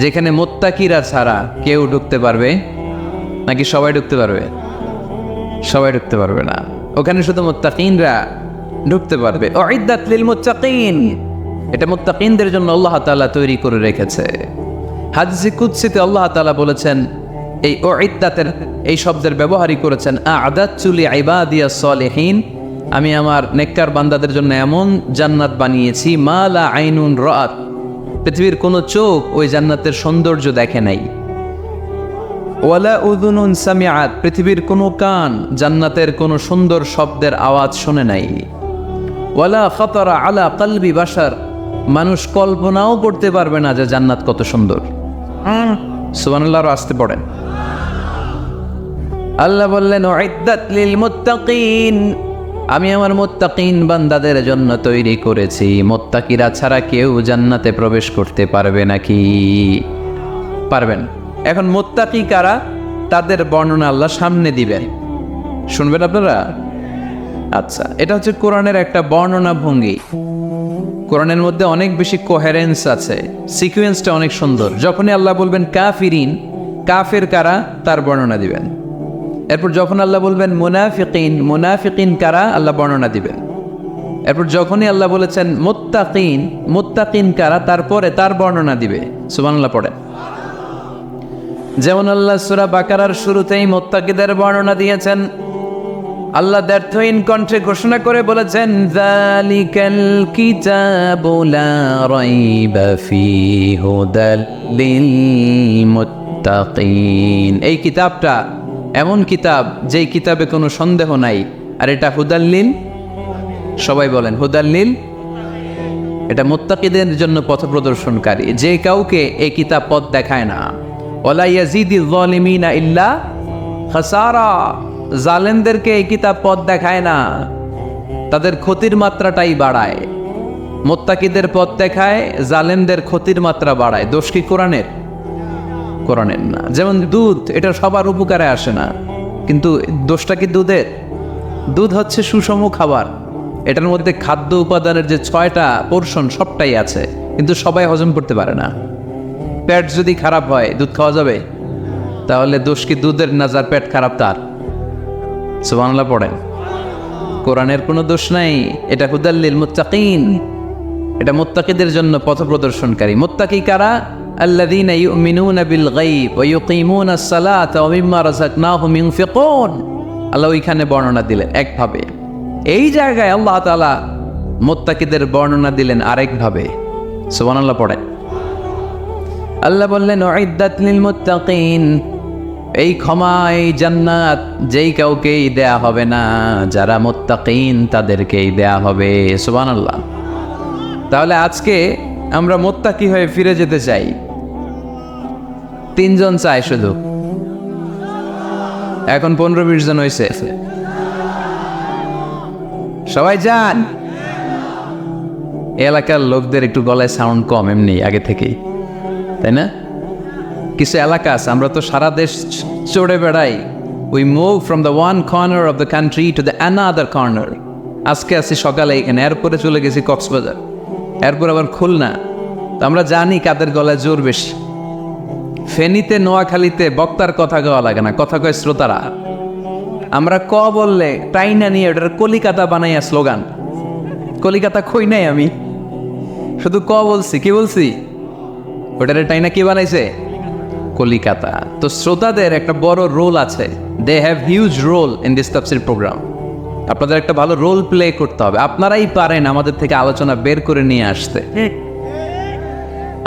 যেখানে মুত্তাকিরা ছাড়া কেউ ঢুকতে পারবে নাকি সবাই ঢুকতে পারবে? সবাই ঢুকতে পারবে না, ওখানে শুধু মুত্তাকিনরা ঢুকতে পারবে। উইদ্দাত লিল মুত্তাকিন, এটা মুত্তাকিনদের জন্য আল্লাহ তাআলা তৈরি করে রেখেছে। হাদিসে কুদসিতে আল্লাহ তাআলা বলেছেন, এই উইদ্দাতের এই শব্দের ব্যবহারই করেছেন আ'দাতু লিইবাদিয়াস সালিহিন, আমি আমার নেককার বান্দাদের জন্য এমন জান্নাত বানিয়েছি মা লা আইনুন রাআত, পৃথিবীর কোনো চোখ ওই জান্নাতের সৌন্দর্য দেখে নাই। ওয়ালা উযুনুন সামিআত, পৃথিবীর কোনো কান জান্নাতের কোনো সুন্দর শব্দের আওয়াজ শোনে নাই। ওয়ালা খাতারা আলা কলবি বাশার, মানুষ কল্পনাও করতে পারবে না যে জান্নাত কত সুন্দর। সুবহানাল্লাহ, আসতে পড়েন। আল্লাহ বললেন উইদ্দাত লিল মুত্তাকিন, আমি আমার মুত্তাকিন বান্দাদের জন্য তৈরি করেছি। মুত্তাকিরা ছাড়া কেউ জান্নাতে প্রবেশ করতে পারবে নাকি? পারবেন। এখন মুত্তাকি কারা, তাদের বর্ণনা আল্লাহ সামনে দিবেন, শুনবেন আপনারা। আচ্ছা, এটা হচ্ছে কোরআনের একটা বর্ণনা ভঙ্গি। কোরআনের মধ্যে অনেক বেশি কোহেরেন্স আছে, সিকুয়েন্সটা অনেক সুন্দর। যখনই আল্লাহ বলবেন কাফিরিন, কাফের কারা, তার বর্ণনা দিবেন। এরপর যখন আল্লাহ বলবেন মুনাফিকিন, মুনাফিকিন কারা, আল্লাহ বর্ণনা দিবেন। এরপর যখনই আল্লাহ বলেছেন মুত্তাকিন, মুত্তাকিন কারা, তারপরে তার বর্ণনা দিবে। সুবহানাল্লাহ পড়েন। যেমন আল্লাহ সূরা বাকারার শুরুতেই মুত্তাকিদের বর্ণনা দিয়েছেন। আল্লাহ দ্ব্যর্থহীন কণ্ঠে ঘোষণা করে বলেছেন যালিকাল কিতাবু লা রাইবা ফীহি হুদাল লিল মুত্তাকিন, এই কিতাবটা এমন কিতাব যেই কিতাবে কোনো সন্দেহ নাই, আর এটা হুদাল্লিল, সবাই বলেন হুদাল্লিল, এটা মুত্তাকিদের জন্য পথ প্রদর্শনকারী। যে কাউকে এই কিতাব পথ দেখায় না। ওয়ালা ইয়াজিদিল যালিমিনা ইল্লা খাসারা, জালেমদেরকে এই কিতাব পথ দেখায় না, তাদের ক্ষতির মাত্রাটাই বাড়ায়। মুত্তাকিদের পথ দেখায়, জালেমদের ক্ষতির মাত্রা বাড়ায়। দোষ কি কোরআনের? কোরআনের না। যেমন দুধ, এটা সবার উপকারে আসে না, কিন্তু দোষটা কি দুধের? দুধ হচ্ছে সুষম খাবার, এটার মধ্যে খাদ্য উপাদানের যে 6টা পোর্শন সবটাই আছে, কিন্তু সবাই হজম করতে পারে না। পেট যদি খারাপ হয় দুধ খাওয়া যাবে? তাহলে দোষ কি দুধের না যার পেট খারাপ তার? সুবহানাল্লাহ পড়েন। কোরআনের কোনো দোষ নাই, এটা হুদাল্লিল মুত্তাকিন, এটা মুত্তাকিদের জন্য পথ প্রদর্শনকারী। মুত্তাকি কারা? আল্লাযীনা ইউমিনুনা বিল গায়ব ওয়া ইউকিমুনাস সালাতা ওয়া মিম্মা রাযাকনাহুম ইউনফিকুন। আল্লাহ ওইখানে বর্ণনা দিলেন একভাবে। এই জায়গায় আল্লাহ তাআলা মুত্তাকিদের বর্ণনা দিলেন আরেকভাবে। সুবহানাল্লাহ পড়েন। আল্লাহ বললেন উইদ্দাত লিল মুত্তাকিন, এই ক্ষমা, এই জান্নাত যেই কাউকেই দেয়া হবে না, যারা মুত্তাকিন তাদেরকেই দেয়া হবে। সুবহানাল্লাহ। তাহলে আজকে আমরা মুত্তাকি হয়ে ফিরে যেতে চাই। 3 জন চাই শুধু, এখন 15-20 জন হয়েছে। সবাই যান। এলাকার লোকদের একটু গলায় সাউন্ড কম এমনি আগে থেকেই, তাই না? কিছু এলাকা আছে, আমরা তো সারা দেশ চড়ে বেড়াই। We move from the one corner of the country to the another corner. আজকে আছি সকালে এখানে, এরপরে চলে গেছি কক্সবাজার, এরপর আবার খুলনা। তো আমরা জানি কাদের গলায় জোর বেশি। ফেনীতে, নোয়াখালীতে বক্তার কথা গাওয়া লাগে না, কথা কয় শ্রোতারা। আমরা ক বললে টাইনা নিয়ে ওটার কলিকাতা বানাইয়া স্লোগান। কলিকাতা খই নাই আমি, শুধু ক বলছি। কি বলছি? ওটার টাইনা কি বানাইছে? কলিকাতা। তো শ্রোতাদের একটা বড় রোল আছে। They have huge role in this তাফসীর প্রোগ্রাম। আপনাদের একটা ভালো রোল প্লে করতে হবে। আপনারাই পারেন আমাদের থেকে আলোচনা বের করে নিয়ে আসতে।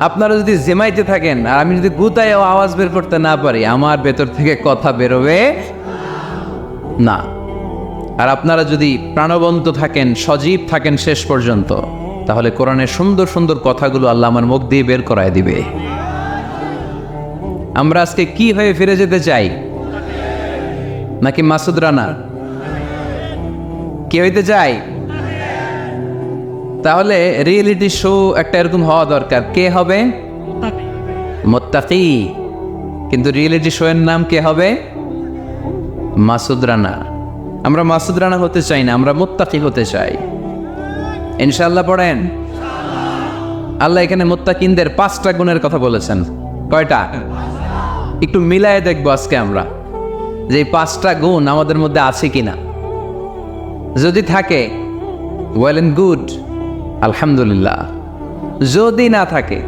আপনারা যদি জেমাইতে থাকেন আর আমি যদি গুতায় আওয়াজ বের করতে না পারি, আমার ভেতর থেকে কথা বেরোবে না। আর আপনারা যদি প্রাণবন্ত থাকেন, সজীব থাকেন শেষ পর্যন্ত, তাহলে কোরআনের সুন্দর সুন্দর কথাগুলো আল্লাহ আমার মুখ দিয়ে বের করায় দিবে। আমরা আজকে কি হয়ে ফিরে যেতে চাই? নাকি মাসুদ রানা? কি হইতে চাই? তাহলে রিয়েলিটি শো একটা এরকম হওয়া দরকার। কে হবে? মুত্তাকি। কিন্তু রিয়েলিটি শো এর নাম কে হবে? মাসুদ রানা। আমরা মাসুদ রানা হতে চাই না, আমরা মুত্তাকি হতে চাই। ইনশাআল্লাহ পড়েন। আল্লাহ এখানে মুত্তাকিনদের 5টা গুণের কথা বলেছেন। কয়টা? একটু মিলায়ে দেখবো আজকে আমরা যে এই 5টা গুণ আমাদের মধ্যে আছে কিনা। যদি থাকে, ওয়েল এন্ড গুড, আলহামদুলিল্লাহ। যদি না থাকে,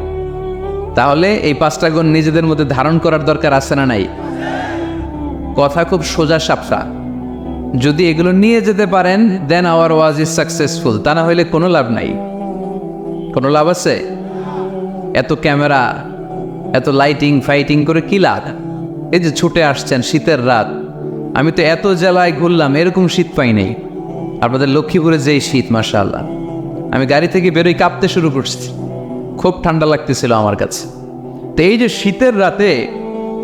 তাহলে এই 5টা গুণ নিজেদের মধ্যে ধারণ করার দরকার আছে না নাই? কথা খুব সোজা সাপটা। যদি এগুলো নিয়ে যেতে পারেন, দেন আওয়ার ওয়াজ ইজ সাকসেসফুল। তা না হইলে কোনো লাভ নাই। কোনো লাভ আছে? এত ক্যামেরা, এত লাইটিং ফাইটিং করে কি লাভ? এই যে ছুটে আসছেন শীতের রাত, আমি তো এত জেলায় ঘুরলাম, এরকম শীত পাই নাই। আপনাদের লক্ষ্মীপুরে যেই শীত, মাশাআল্লাহ। আমি গাড়ি থেকে বেরোই কাঁপতে শুরু করছি, খুব ঠান্ডা লাগতেছিল আমার কাছে। তো এই যে শীতের রাতে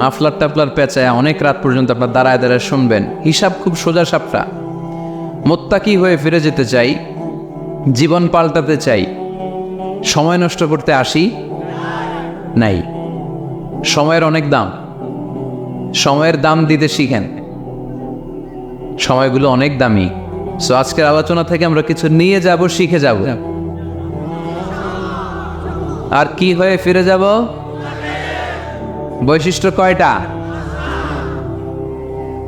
মাফলার টাফলার পেঁচায় অনেক রাত পর্যন্ত আপনার দাঁড়ায় দাঁড়ায় শুনবেন, হিসাব খুব সোজা সাপটা। মুত্তাকি হয়ে ফিরে যেতে চাই, জীবন পাল্টাতে চাই, সময় নষ্ট করতে আসি নাই। সময়ের অনেক দাম, সময়ের দাম দিতে শিখেন। সময়গুলো অনেক দামি। সো আজকের আলোচনা থেকে আমরা কিছু নিয়ে যাব, শিখে যাব। আর কি হয়ে ফিরে যাব? বৈশিষ্ট্য কয়টা?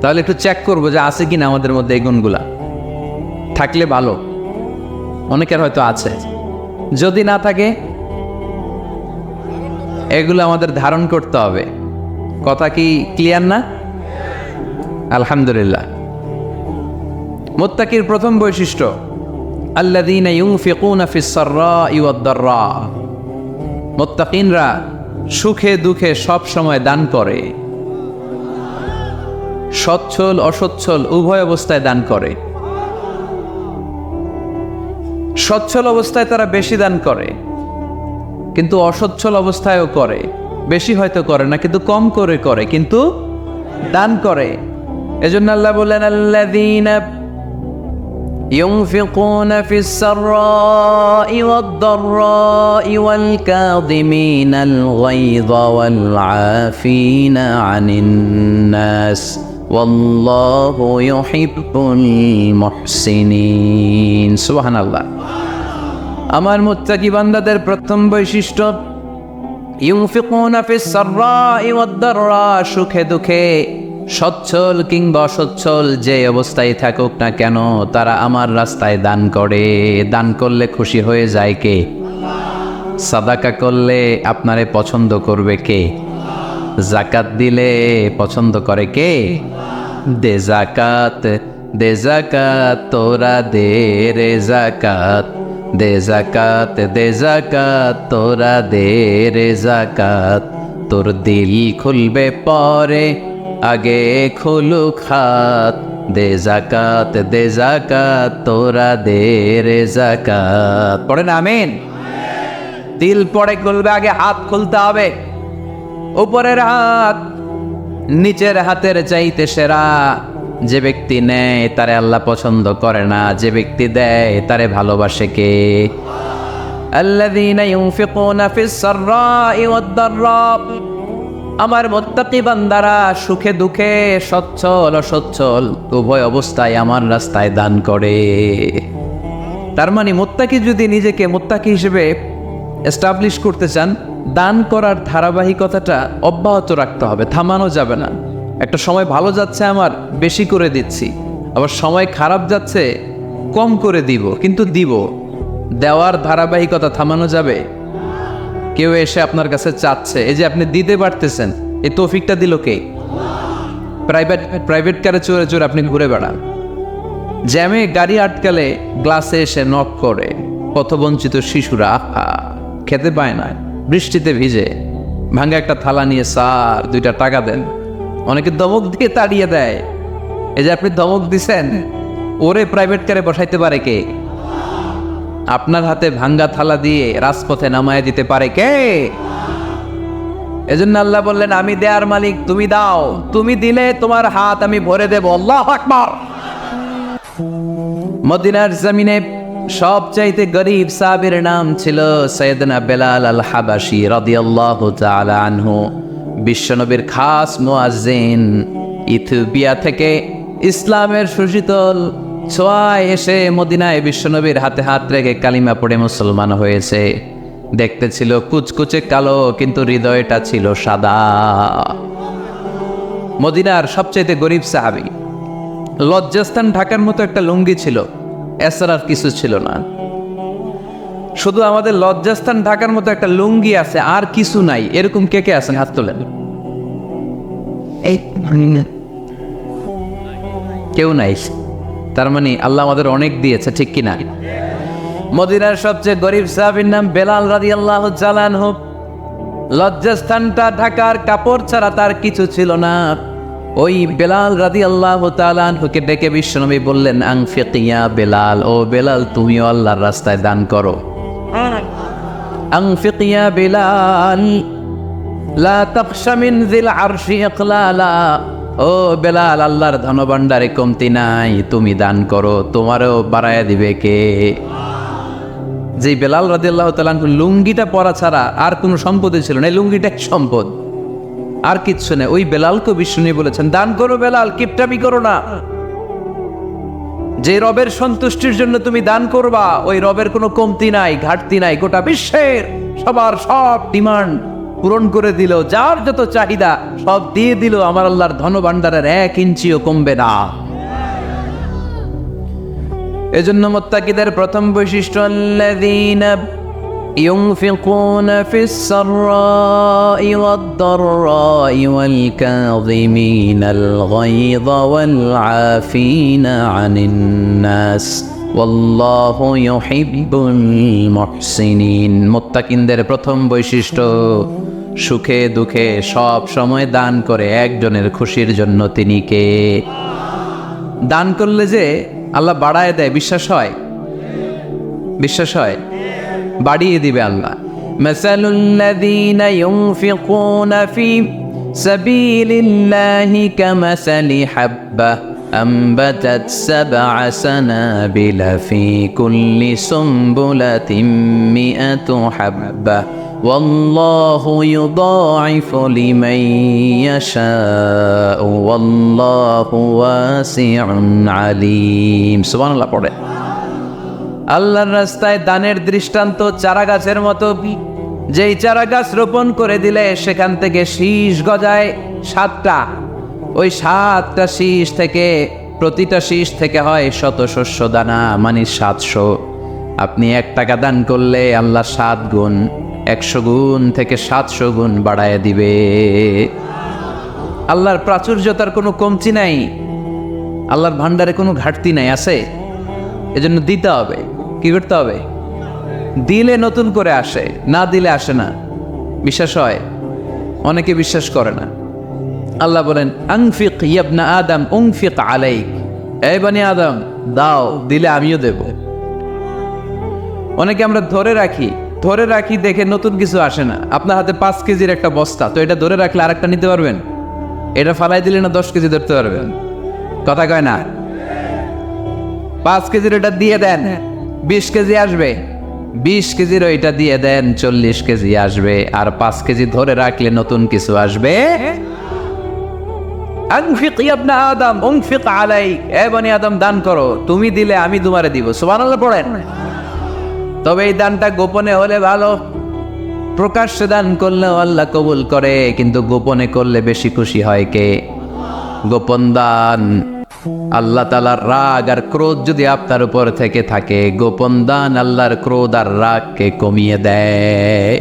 তাহলে একটু চেক করবো যে আছে কিনা আমাদের মধ্যে এই গুণগুলা। থাকলে ভালো, অনেকের হয়তো আছে। যদি না থাকে, এগুলো আমাদের ধারণ করতে হবে। কথা কি ক্লিয়ার না? আলহামদুলিল্লাহ। মুত্তাকির প্রথম বৈশিষ্ট্য, আল্লাযীনা ইউনফিকুনা ফিস সাররাই ওয়াদ দাররা। মুত্তাকিনরা সুখে দুঃখে সব সময় দান করে, সচ্ছল অসচ্ছল উভয় অবস্থায় দান করে। সচ্ছল অবস্থায় তারা বেশি দান করে, কিন্তু অসচ্ছল অবস্থায়ও করে। বেশি হয়তো করে না, কিন্তু কম করে করে, কিন্তু দান করে। এজন্য আল্লাহ বলেন, আল্লাযীনা ينفقون في السراء والضراء والكاظمين الغيظ والعافين عن الناس والله يحب المحسنين। সুবহান আল্লাহ। আমার মুত্তাকি বান্দাদের প্রথম বৈশিষ্ট্য, ইউনফিকুনা ফিস সাররাই ওয়াদ দাররা। সুখে দুঃখে, সচ্ছল কিংবা অসচ্ছল যে অবস্থায় থাকুক না কেন, তারা আমার রাস্তায় দান করে। দান করলে খুশি হয়ে যায় কে? সাদাকা করলে আপনারে পছন্দ করবে কে? জাকাত দিলে পছন্দ করে কে? দে জাকাত দে জাকাত তোরা দে রে জাকাত, দে জাকাত দে জাকাত তোরা দে রে জাকাত, তোর দিল খুলবে পরে আগে খুলুক হাত, দে জাকাত তোরা দে রে জাকাত। পড়েন আমিন। দিল পরে খুলবে, আগে হাত খুলতে হবে। উপরের হাত নিচের হাতের চাইতে সেরা। যে ব্যক্তি নেয় তারে আল্লাহ পছন্দ করে না, যে ব্যক্তি দেয় তারে ভালোবাসে কে? আল্লাযীনা ইউনফিকুনা ফিস সাররাই ওয়াদ দাররা। আমার মুত্তাকি বান্দারা সুখে দুঃখে সচ্ছল অসচ্ছল উভয় অবস্থায় আমার রাস্তায় দান করে। তার মানে মুত্তাকি যদি নিজেকে মুত্তাকি হিসেবে এস্টাবলিশ করতে চান, দান করার ধারাবাহিকতাটা অব্যাহত রাখতে হবে, থামানো যাবে না। একটা সময় ভালো যাচ্ছে আমার, বেশি করে দিচ্ছি, আবার সময় খারাপ যাচ্ছে, কম করে দিব, কিন্তু দিব। দেওয়ার ধারাবাহিকতা থামানো যাবে? কেউ এসে আপনার কাছে চাচ্ছে, এই যে আপনি দিতে পারতেছেন, এই তৌফিকটা দিল কে? প্রাইভেট কারে চড়ে চড়ে আপনি ঘুরে বেড়ান। জ্যামে গাড়ি আটকালে গ্লাসে এসে নক করে। পথবঞ্চিত শিশুরা খেতে পায় না, বৃষ্টিতে ভিজে, ভাঙা একটা থালা নিয়ে স্যার 2টা টাকা দেন। অনেকে ধমক দিয়ে তাড়িয়ে দেয়। এই যে আপনি ধমক দিছেন, ওরে প্রাইভেট কারে বসাইতে পারে কে? আপনার হাতে ভাঙ্গা থালা দিয়ে রাজপথে নামায় দিতে পারে কে? এজন্য আল্লাহ বললেন, আমি দেয়ার মালিক, তুমি দাও, তুমি দিলে তোমার হাত আমি ভরে দেব। আল্লাহু আকবার। মদিনার জমিনে সবচাইতে গরিব সাহাবীর নাম ছিল সৈয়দনা বেলাল আল হাবাসী রাদিয়াল্লাহু তাআলা আনহু। বিশ্বনবীর খাস মুয়াজ্জিন। ইথিওপিয়া থেকে ইসলামের সুশীতল ছোঁয়ায় এসে মদিনায় বিশ্বনবীর হাতে হাত রেখে কালিমা পড়ে মুসলমান হয়েছে। দেখতে ছিল কুচকুচে কালো, কিন্তু হৃদয়টা ছিল সাদা। মদিনার সবচাইতে গরিব সাহাবী। লজ্জাস্থান ঢাকার মতো একটা লুঙ্গি ছিল, এছাড়া আর কিছু ছিল না। শুধু আমাদের লজ্জাস্থান ঢাকার মতো একটা লুঙ্গি আছে, আর কিছু নাই। এরকম কে কে আছেন? হাত তোলেন। কেউ নাই। তার মানে আল্লাহ আমাদের অনেক দিয়েছে, ঠিক কিনা? মদিনার সবচেয়ে গরিব সাহাবীর নাম বেলাল রাদিয়াল্লাহু তাআলা আনহু। লজ্জাস্থানটা ঢাকার কাপড় ছাড়া তার কিছু ছিল না। ওই বেলাল রাদিয়াল্লাহু তাআলা আনহুকে ডেকে বিশ্বনবী বললেন, আনফিক ইয়া বেলাল, ও বেলাল তুমিও আল্লাহর রাস্তায় দান করো। আনফিক ইয়া বেলাল লা তাখশা মিন যিল আরশি ইকলালা। ও বেলাল, আল্লাহর ধনভাণ্ডারে কমতি নাই, তুমি দান করো, তোমারও বাড়ায়া দিবে কে? যে বেলাল রাদিয়াল্লাহু তাআলা আনহু লুঙ্গিটা পরা ছাড়া আর কোনো সম্পদই ছিল না, এই লুঙ্গিটা সম্পদ, আর কিচ্ছু নেই। ওই বেলালকে বিষ্ণু বলেছেন, দান করো বেলাল, কিপটামি করো না। যে রবের সন্তুষ্টির জন্য তুমি দান করবা, ওই রবের কোনো কমতি নাই, ঘাটতি নাই। গোটা বিশ্বের সবার সব ডিমান্ড পূরণ করে দিল, যার যত চাহিদা সব দিয়ে দিল, আমার আল্লাহর ধনভাণ্ডারের 1 ইঞ্চিও কমবে না। এজন্য মুত্তাকিদের প্রথম বৈশিষ্ট্য, আল্লাযীনা ينفقون في السراء والضراء والكاظمين الغيظ والعافين عن الناس والله يحب المحسنين। মুত্তাকিনদের প্রথম বৈশিষ্ট্য, সুখে দুঃখে সব সময় দান করে একজনের খুশির জন্য। তিনি কে? দান করলে যে আল্লাহ বাড়ায় দেয়, বিশ্বাস হয়? বিশ্বাস হয়? বাড়িয়ে দিবে আল্লাহ। মাসালুল্লাযীনা ইউনফিকুনা ফি সাবিলিল্লাহি কামাসালি হাব্বা আনবাতাত 7 সানাবিলা ফি কুল্লি সুমবুলাতিন মিআতু হাব্বা ওয়াল্লাহু ইউদাঈফু লিমান ইয়াশাউ ওয়াল্লাহু ওয়াসিউন আলীম। সুবহানাল্লাহ পড়ে। আল্লাহর রাস্তায় দানের দৃষ্টান্ত চারা গাছের মতো। যেই চারা গাছ রোপণ করে দিলে সেখান থেকে শীষ গজায় 7টা। ওই 7টা শীষ থেকে, প্রতিটা শীষ থেকে হয় শত শস্য দানা, মানে 700। আপনি 1 টাকা দান করলে আল্লাহ 7 গুণ, 100 গুণ থেকে 700 গুণ বাড়ায় দিবে। আল্লাহর প্রাচুর্যতার কোনো কমতি নাই। আল্লাহর ভান্ডারে কোনো ঘাটতি নাই, আছে? এজন্য দিতে হবে। কি করতে হবে? দিলে নতুন করে আসে, না দিলে আসে না। বিশ্বাস হয়? অনেকে বিশ্বাস করে না। আল্লাহ বলেন আনফিক ইবনা আদম উনফিক আলাইক, এই বনি আদম দাও, দিলে আমিও দেব। অনেকে আমরা ধরে রাখি দেখে নতুন কিছু আসে না। আপনার হাতে 5 কেজির একটা বস্তা, তো এটা ধরে রাখলে আরেকটা নিতে পারবেন? এটা ফালাই দিলে না 10 কেজি ধরতে পারবেন? কথা কয় না? 5 কেজির এটা দিয়ে দেন, 20 কেজি আসবে। 20 কেজির ওইটা দিয়ে দেন, 40 কেজি আসবে। আর 5 কেজি ধরে রাখলে নতুন কিছু আসবে। আনফিক ইবনা আদম উনফিক আলাইক, এ বনি আদম দান করো, তুমি দিলে আমি তোমারে দিব। সুবহানাল্লাহ পড়েন। তবে এই দানটা গোপনে হলে ভালো, প্রকাশ্যে দান করলেও আল্লাহ কবুল করে, কিন্তু গোপনে করলে বেশি খুশি হয় কে? গোপন দান। আল্লাহ তাআলার রাগ আর ক্রোধ যদি আপনার উপর থেকে থাকে, গোপন দান আল্লাহর ক্রোধ আর রাগকে কমিয়ে দেয়।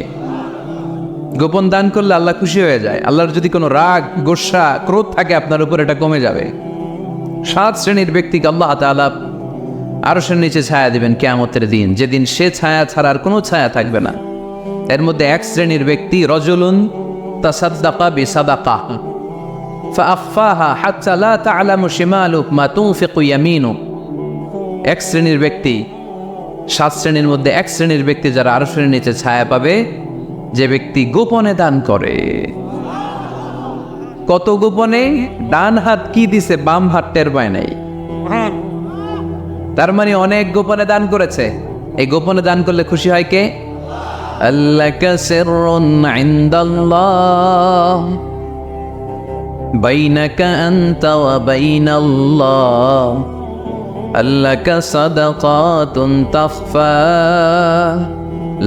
গোপন দান করলে আল্লাহ খুশি হয়ে যায়। আল্লাহর যদি কোনো রাগ, গোসা, ক্রোধ থাকে আপনার উপর, এটা কমে যাবে। 7 শ্রেণীর ব্যক্তিকে আল্লাহ তাআলা আরশের নিচে ছায়া দিবেন কিয়ামতের দিন, যেদিন সে ছায়া ছাড়া আর কোনো ছায়া থাকবে না। এর মধ্যে 1 শ্রেণীর ব্যক্তি রজুলুন তাসাদ্দাকা বিসাদাকা ফাআখফাহা হাত্তা লা তা'লামু শিমালুহু মা তুনফিকু ইয়ামিনুহু। 1 শ্রেণীর ব্যক্তি, 7 শ্রেণীর মধ্যে 1 শ্রেণীর ব্যক্তি যারা আরশের নিচে ছায়া পাবে, যে ব্যক্তি গোপনে দান করে। কত গোপনে? ডান হাত কি দিছে, বাম হাত টের পায় নাই। তার মানে অনেক গোপনে দান করেছে। এই গোপনে দান করলে খুশি হয় কে? আল্লাকা সিররুন ইনদাল্লাহ বাইনাকা আনতা ওয়া বাইনাল্লাহ, আল্লাকা সাদাকাতুন তাখফা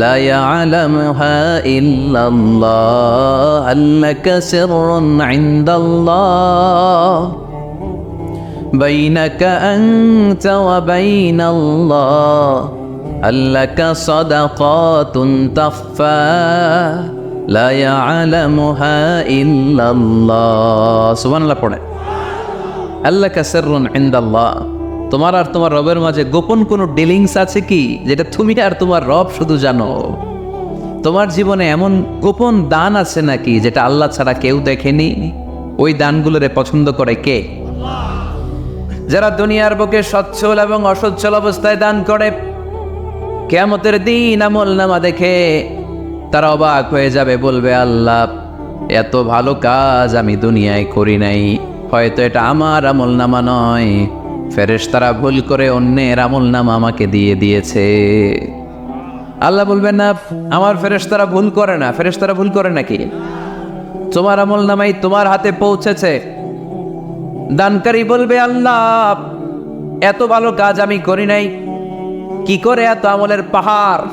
লা ইয়ালামুহা ইল্লাল্লাহ, আল্লাকা সিররুন ইনদাল্লাহ বাইনাকা আনতা ওয়া বাইনাল্লাহ, আল্লাকা সাদাকাতুন তাখফা লা ইয়ালামুহা ইল্লাল্লাহ। সুবহানাল্লাহ পড়ে। আল্লাকা সিররুন ইনদাল্লাহ, তোমার আর তোমার রবের মাঝে গোপন কোনো ডিলিংস আছে কি, যেটা তুমি আর তোমার রব শুধু জানো? তোমার জীবনে এমন গোপন দান আছে নাকি যেটা আল্লাহ ছাড়া কেউ দেখেনি? ওই দানগুলোরে পছন্দ করে কে? যারা দুনিয়ার বুকে সচ্ছল এবং অসচ্ছল অবস্থায় দান করে, কিয়ামতের দিন আমলনামা দেখে তারা অবাক হয়ে যাবে, বলবে আল্লাহ এত ভালো কাজ আমি দুনিয়ায় করি নাই, হয়তো এটা আমার আমলনামা নয়, ফেরেশতারা ভুল করে অন্যের আমলনামা আমাকে দিয়ে দিয়েছে। আল্লাহ বলবেন না আমার ফেরেশতারা ভুল করে না। ফেরেশতারা ভুল করে নাকি? তোমার আমলনামাই তোমার হাতে পৌঁছেছে। দানকারী বলবে আল্লাহ এত ভালো কাজ আমি করি নাই, কি করে এত আমলের পাহাড়?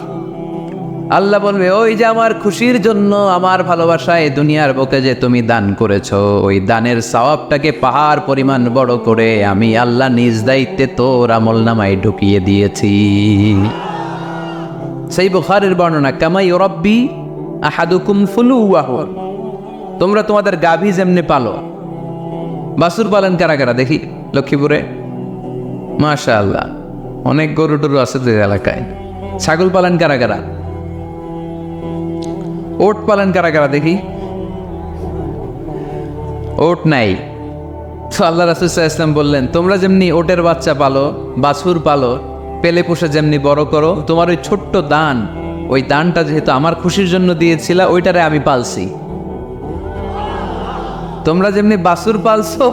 আল্লাহ বলবে ওই যে আমার খুশির জন্য, আমার ভালোবাসায় দুনিয়ার বুকে যে তুমি দান করেছো, ওই দানের সওয়াবটাকে পাহাড় পরিমাণ বড় করে আমি আল্লাহ নিজ দায়িত্বে তোর আমলনামায় ঢুকিয়ে দিয়েছি। সেই বুখারীর বর্ণনা, কামা ইউরাব্বি আহাদুকুম ফুলুওয়াহু, তোমরা তোমাদের গাভী যেমনি পালো। বাছুর পালন কারা কারা দেখি লক্ষ্মীপুরে? মাশাআল্লাহ, অনেক গরু টরু আছে যে এলাকায়। ছাগল পালন কারা কারা? ওট পালন কারা কারা দেখি? ওট নাই। তো আল্লাহ রাসূল সাল্লাল্লাহু আলাইহি ওয়াসাল্লাম বললেন তোমরা যেমনি ওটের বাচ্চা পালো, বাছুর পালো, পেলে পুষে যেমনি বড় করো, তোমার ওই ছোট্ট দান, ওই দানটা যেহেতু আমার খুশির জন্য দিয়েছিলা, ওইটারে আমি পালছি। তোমরা যেমনি বাছুর পালছো,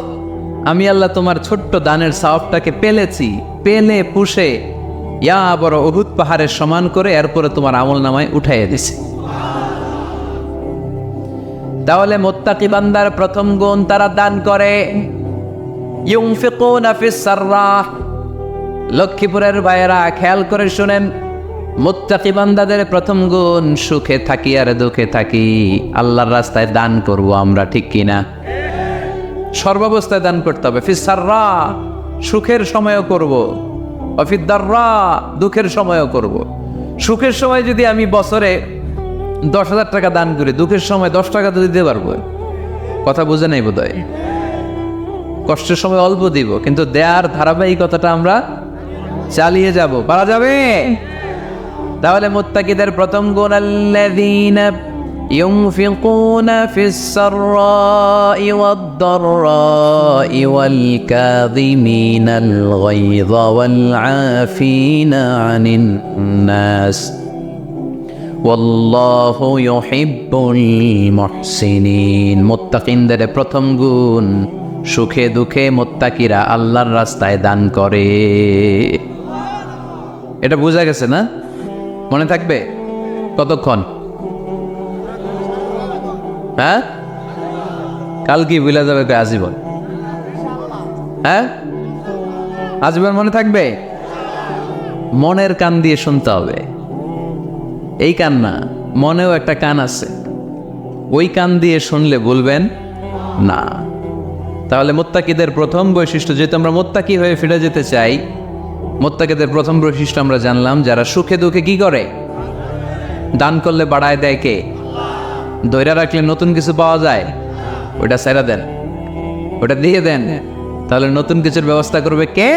আমি আল্লাহ তোমার ছোট্ট দানের সওয়াবটাকে পেলেছি, পেলে পুষে ইয়া বড় উহুদ পাহাড়ের সমান করে এরপরে তোমার আমলনামায় উঠাইয়া দিছি। তাহলে মুত্তাকি বান্দার প্রথম গুণ, তারা দান করে। ইউনফিকুনা ফিস সাররাহ। লক্ষ্মীপুরের ভাইয়েরা খেয়াল করে শুনেন, মুত্তাকি বান্দাদের প্রথম গুণ, সুখে থাকি আর দুঃখে থাকি আল্লাহর রাস্তায় দান করব আমরা, ঠিক কিনা? সর্বাবস্থায় দান করতে হবে। ফিস সাররা, সুখের সময়ও করব, অফিদ দাররা, দুঃখের সময়ও করব। সুখের সময় যদি আমি বছরে 10,000 টাকা দান করি, দুঃখের সময় 10 টাকা তো দিতে পারবো। কথা বুঝে নাই বোধহয়? কষ্টের সময় অল্প দিব, কিন্তু দেয়ার ধারাবাহিকতাটা আমরা চালিয়ে যাব। পারা যাবে? তাহলে মুত্তাকিদের প্রথম গুণ, আল্লাযীনা ইউনফিকুনা ফিস সাররাই ওয়াদ-দাররাই ওয়াল কাযিমিনাল গায়যা ওয়াল আফিনা আনিন নাস ওয়াল্লাহু ইউহিব্বুল মুহসিনিন। মুত্তাকিনদের প্রথম গুণ, সুখে দুঃখে মুত্তাকিরা আল্লাহর রাস্তায় দান করে। এটা বোঝা গেছে না? মনে থাকবে কতক্ষণ? হ্যাঁ, কাল কি ভুলে যাবে আজীবন? হ্যাঁ, আজীবন মনে থাকবে? মনের কান দিয়ে শুনতে হবে। এই কান না, মনেও একটা কান আছে, ওই কান দিয়ে শুনলে বলবেন না। তাহলে মুত্তাকিদের প্রথম বৈশিষ্ট্য, যেহেতু আমরা মুত্তাকি হয়ে ফিরে যেতে চাই, মুত্তাকিদের প্রথম বৈশিষ্ট্য আমরা জানলাম, যারা সুখে দুঃখে কি করে? দান করলে বাড়ায় দেয় কে? ধৈর্য রাখলে নতুন কিছু পাওয়া যায়, ওটা ছেড়ে দেন, ওটা দিয়ে দেন, তাহলে নতুন কিছুর ব্যবস্থা করবে কে?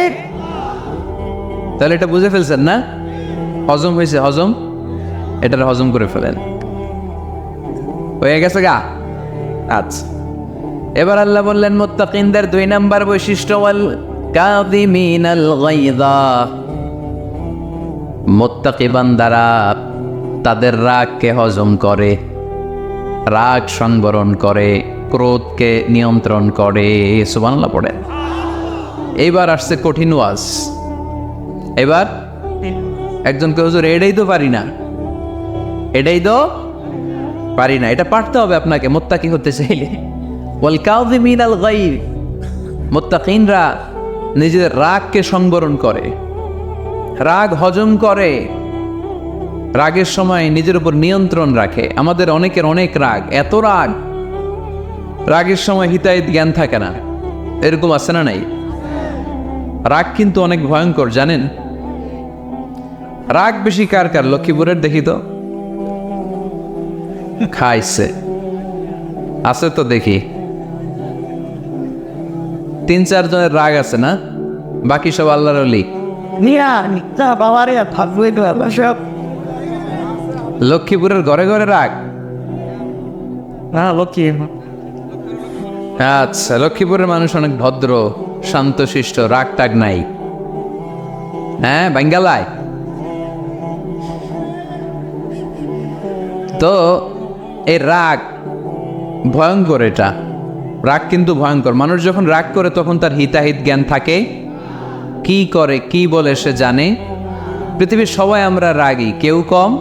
তাহলে এটা বুঝে ফেলছেন না? হজম হয়েছে? হজম, এটার হজম করে ফেলেন। হয়ে গেছে গা? আচ্ছা, এবার আল্লাহ বললেন মুত্তাকিনদের 2 নাম্বার বৈশিষ্ট্য, ওয়াল কাযিমিনাল গায়যা। মুত্তাকি বান্দারা তাদের রাগকে হজম করে, রাগ সংবরণ করে, ক্রোধকে নিয়ন্ত্রণ করে। সুবহানাল্লাহ পড়েন। এইবার আসছে কঠিন ওয়াজ। এবার একজনকে, হুজুর এটাই তো পারি না, এটাই তো পারি না, এটা পারতে হবে আপনাকে মুত্তাকি হতে চাইলে। ওয়াল কাযিমিনাল গায়য, মুত্তাকিনরা নিজেদের রাগকে সংবরণ করে, রাগ হজম করে, রাগের সময় নিজের উপর নিয়ন্ত্রণ রাখে। আমাদের অনেকের অনেক রাগ, এত রাগ, রাগের সময় হিতাহিত জ্ঞান থাকে না, এরকম আছে না নাই? রাগ কিন্তু অনেক ভয়ঙ্কর, জানেন? রাগ বেশি কার কার? লক্ষ্মীপুরের দেখি তো, খাইছে আছে তো দেখি, 3-4 জনের রাগ আছে না? বাকি সব আল্লাহর ওলি। লক্ষ্মীপুরের ঘরে ঘরে রাগ। আচ্ছা, লক্ষ্মীপুরের মানুষ অনেক ভদ্র, শান্তশিষ্ট, রাগ টাগ নাই। হ্যাঁ, বাঙ্গালায় তো এই রাগ ভয়ঙ্কর। এটা রাগ কিন্তু ভয়ঙ্কর। মানুষ যখন রাগ করে তখন তার হিতাহিত জ্ঞান থাকে, কি করে কি বলে সে জানে। পৃথিবীর সবাই আমরা রাগী, কেউ কম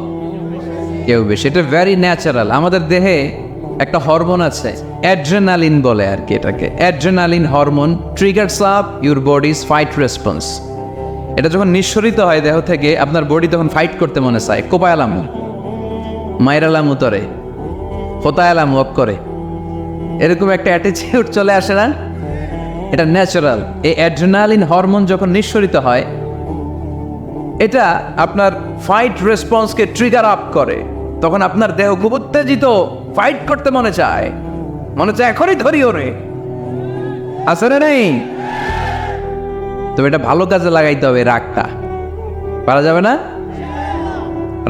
কেউ বেশি, এটা ভেরি ন্যাচারাল। আমাদের দেহে একটা হরমোন আছে, অ্যাড্রেনালিন বলে আর কি এটাকে। Adrenaline hormone triggers up your bodies fight response. এটা যখন নিঃসরিত হয় দেহ থেকে, আপনার বডি তখন ফাইট করতে মনে চায়, কোপায়ালামু, মাইরালাম উতরে, হোতায়ালাম ওয়াক করে, এরকম একটা অ্যাটিটিউড চলে আসে না? এটা ন্যাচারাল। এই অ্যাড্রেনালিন হরমোন যখন নিঃসরিত হয়, এটা আপনার ফাইট রেসপন্সকে ট্রিগার আপ করে। তখন আপনার দেহ খুব উত্তেজিত, ফাইট করতে মনে চায়, এখনই ধরি ওরে, আসলে নেই। তবে এটা ভালো কাজে লাগাইতে হবে। রাগটা পারা যাবে না।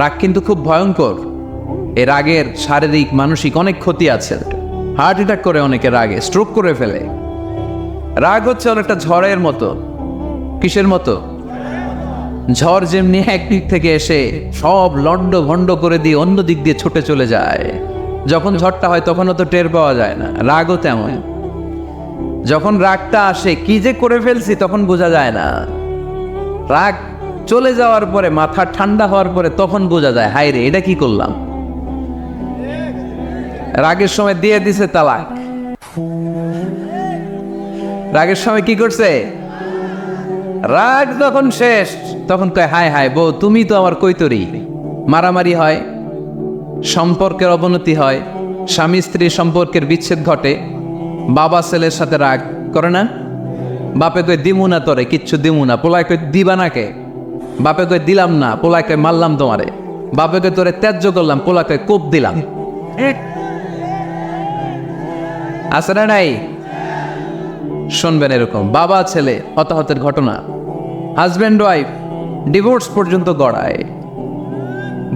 রাগ কিন্তু খুব ভয়ঙ্কর। এই রাগের শারীরিক মানসিক অনেক ক্ষতি আছে। হার্ট অ্যাটাক করে অনেকে রাগে, স্ট্রোক করে ফেলে। রাগ হচ্ছে অনেকটা ঝড়ের মতো। কিসের মতো? ঝড় যেমনি একদিক থেকে এসে সব লন্ড ভন্ড করে দিয়ে অন্য দিক দিয়ে ছুটে চলে যায়, যখন ঝড়টা হয় তখনও তো টের পাওয়া যায় না। রাগও তেমন, যখন রাগটা আসে কি যে করে ফেলছি তখন বোঝা যায় না। রাগ চলে যাওয়ার পরে, মাথা ঠান্ডা হওয়ার পরে তখন বোঝা যায়, হায় রে এটা কি করলাম। রাগের সময় দিয়ে দিছে তালাক। রাগের সময় কি করছে? রাগ যখন শেষ তখন কয়, হায় হায় বউ তুমি তো আমার কৈতরি। মারামারি হয়, সম্পর্কের অবনতি হয়, স্বামী স্ত্রীর সম্পর্কের বিচ্ছেদ ঘটে। বাবা ছেলের সাথে রাগ করে না? বাপে কই দিমু না তোরে, কিচ্ছু দিমু না। পোলায় কই দিবা না কে? বাপে কই দিলাম না, পোলায় কই মারলাম তোমারে। বাপে কই তোরে ত্যায্য করলাম, পোলা কই কোপ দিলাম। আছে না নাই? শুনবেন এরকম বাবা ছেলে হতাহতের ঘটনা, হাজব্যান্ড ওয়াইফ ডিভোর্স পর্যন্ত গড়ায়,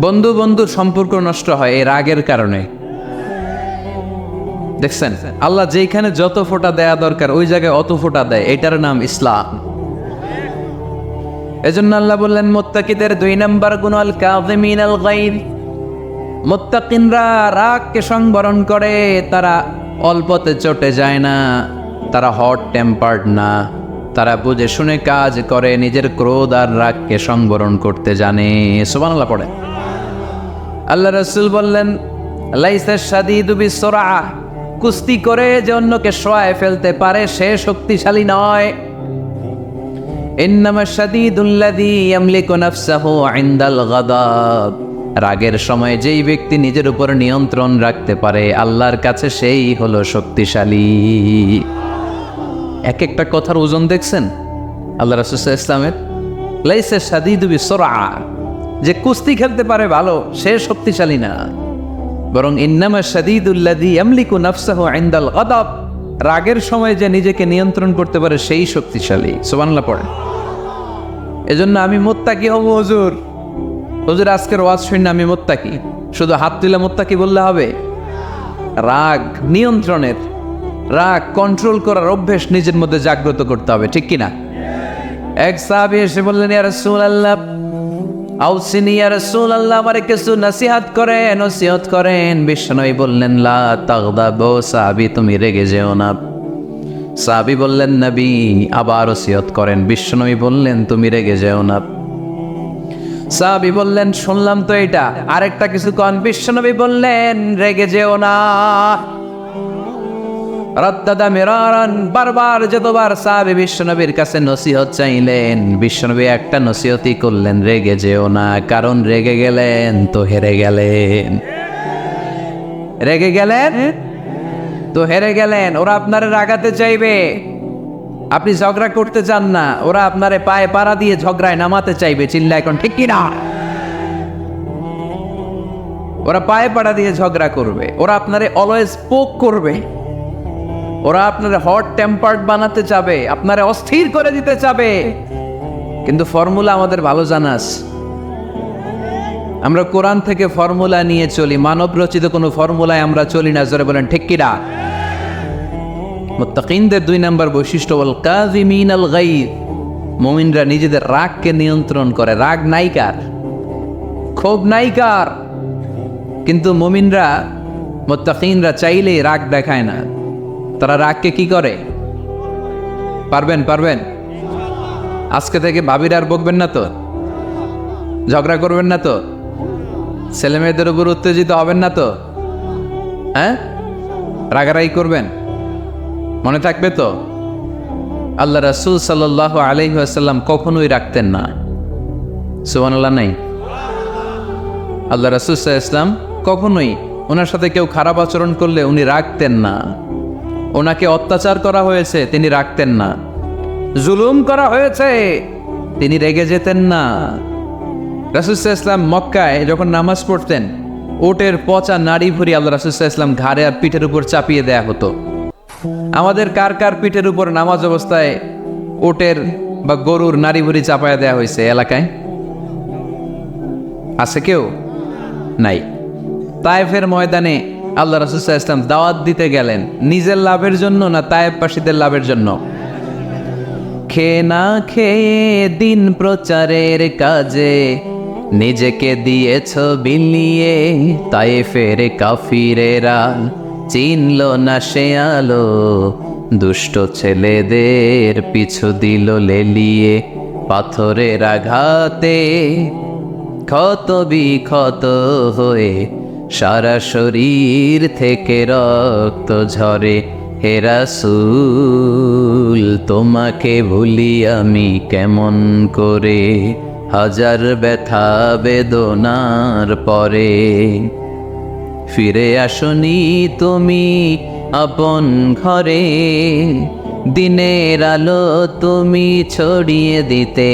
বন্ধু বন্ধু সম্পর্ক নষ্ট হয় এই রাগের কারণে। দেখছেন আল্লাহ যেখানে যত ফোঁটা দেয়া দরকার ওই জায়গায় অত ফোঁটা দেয়, এটার নাম ইসলাম। এজন্য আল্লাহ বললেন মুত্তাকিদের 2 নাম্বার গুণ আল কাযিমিনাল গায়ব। মুত্তাকিনরা রাগকে সংবরণ করে, তারা অল্পতে চটে যায় না, তারা হট টেম্পার্ড না, তারা বুঝে শুনে কাজ করে, নিজের ক্রোধ আর রাগকে সংবরণ করতে জানে। সুবহানাল্লাহ পড়ে। আল্লাহ রাসূল বললেন লাইসা শাদীদু বিসরা, কুস্তি করে যে অন্যকে শোয়ায় ফেলতে পারে সে শক্তিশালী নয়। ইন্নামা শাদীদুল্লাযী ইয়ামলিকু নাফসাহু ইনদাল গাদাব, রাগের সময় যেই ব্যক্তি নিজের উপর নিয়ন্ত্রণ রাখতে পারে আল্লাহর কাছে সেই হলো শক্তিশালী। এক একটা কথার ওজন দেখছেন আল্লাহ রাসূল সাল্লাল্লাহু আলাইহি ওয়াসাল্লামের। লাইসা শাদীদু বিসরা, যে কুস্তি খেলতে পারে ভালো সে শক্তিশালী না, বরং ইন্নামা শাদীদুল্লাযী ইয়ামলিকু নাফসাহু ইনদাল গাদাব, রাগের সময় যে নিজেকে নিয়ন্ত্রণ করতে পারে সেই শক্তিশালী। সুবহানাল্লাহ পড়ে। এজন্য আমি মুত্তাকি হব হুজুর, হুজুর আজকের ওয়াজ শুনে আমি মুত্তাকি, শুধু হাত তুলে মুত্তাকি বললে হবে? রাগ নিয়ন্ত্রণের, রাগ কন্ট্রোল করার অভ্যেস নিজের মধ্যে জাগ্রত করতে হবে, ঠিক কিনা? এক সাহাবী এসে বললেন ইয়া রাসূলুল্লাহ আউসিনি ইয়া রাসূলুল্লাহ, আমারে কিছু নসিহত করেন, নসিহত করেন। বিশ্বনবী বললেন লা তাগদাবু, সাহাবী তুমি রেগে যেও না। সাহাবী বললেন নবী আবার নসিহত করেন। বিশ্বনবী বললেন তুমি রেগে যেও না। সাহাবী বললেন শুনলাম তো এটা, আরেকটা কিছু কন। বিশ্বনবী বললেন রেগে যেও না। রাদ্দাদা মিরারান, বারবার যতবার সাহাবী বিশ্বনবীর কাছে নসিহত চাইলেন, বিশ্বনবী একটা নসিহতই করলেন, রেগে যেও না, কারণ রেগে গেলেন তো হেরে গেলেন। রেগে গেলেন তো হেরে গেলেন। ওরা আপনারে রাগাতে চাইবে, আপনি ঝগড়া করতে চান না, ওরা আপনারে পায়ে পাড়া দিয়ে ঝগড়ায় নামাতে চাইবে। চিল্লা এখন ঠিক কিনা? ওরা পায়ে পাড়া দিয়ে ঝগড়া করবে, ওরা আপনারে অলওয়েজ পোক করবে, ওরা আপনারে হট টেম্পার্ড বানাতে চাবে, আপনারে অস্থির করে দিতে চাবে। কিন্তু ফর্মুলা আমাদের ভালো জানা আছে। আমরা কোরআন থেকে ফর্মুলা নিয়ে চলি, মানব রচিত কোনো ফর্মুলায় আমরা চলি না। জোরে বলেন ঠিক কিনা? মুত্তাকিনদের 2 নাম্বার বৈশিষ্ট্য ওয়াল কাযিমিনাল গায়ব, মুমিনরা নিজেদের রাগকে নিয়ন্ত্রণ করে। রাগ নাইকার, ক্ষোভ নাইকার, কিন্তু মুমিনরা মুত্তাকিনরা চাইলেই রাগ দেখায় না। তারা রাগকে কি করে? পারবেন আজকে থেকে ভাবির আর বকবেন না তো, ঝগড়া করবেন না তো, ছেলে মেয়েদের উপর উত্তেজিত হবেন না তো, হ্যাঁ? রাগারাগি করবেন, মনে থাকবে তো? আল্লাহ রাসূল সাল্লাল্লাহু আলাইহি ওয়াসাল্লাম কখনোই রাখতেন না। সুবহানাল্লাহ নাই? আল্লাহ রাসূল সাল্লাল্লাহু আলাইহি ওয়াসাল্লাম কখনোই, ওনার সাথে কেউ খারাপ আচরণ করলে উনি রাখতেন না। ওনাকে অত্যাচার করা হয়েছে তিনি রাখতেন না, জুলুম করা হয়েছে তিনি রেগে যেতেন না। রাসূল সাল্লাল্লাহু আলাইহি ওয়াসাল্লাম মক্কায় যখন নামাজ পড়তেন, ওটের পচা নাড়ি ভুঁড়ি আল্লাহ রাসূল সাল্লাল্লাহু আলাইহি ওয়াসাল্লাম ঘাড়ে আর পিঠের উপর চাপিয়ে দেয়া হতো। আমাদের কার কার পিঠের উপর নামাজ অবস্থায় ওটের বা গরুর নাড়ি ভুঁড়ি চাপায়া দেয়া হয়েছে এলাকায়? আছে কেউ? নাই। তায়েফের ময়দানে আল্লাহ রাসূল সাল্লাল্লাহু আলাইহি ওয়াসাল্লাম দাওয়াত দিতে গেলেন, নিজের লাভের জন্য না তায়েফবাসীদের লাভের জন্য? খেয়ে না খেয়ে দিন প্রচারের কাজে নিজেকে দিয়েছ বিলিয়ে, তায়েফের কাফিরেরা চিনল না সে আলো, দুষ্ট ছেলেদের পিছু দিল লেলিয়ে, পাথরের আঘাতে ক্ষত বিক্ষত হয়ে সারা শরীর থেকে রক্ত ঝরে। হে রাসূল তোমাকে ভুলি আমি কেমন করে, হাজার ব্যথা বেদনার পরে ফিরে আসনি তুমি আপন ঘরে, দিনের আলো তুমি ছড়িয়ে দিতে,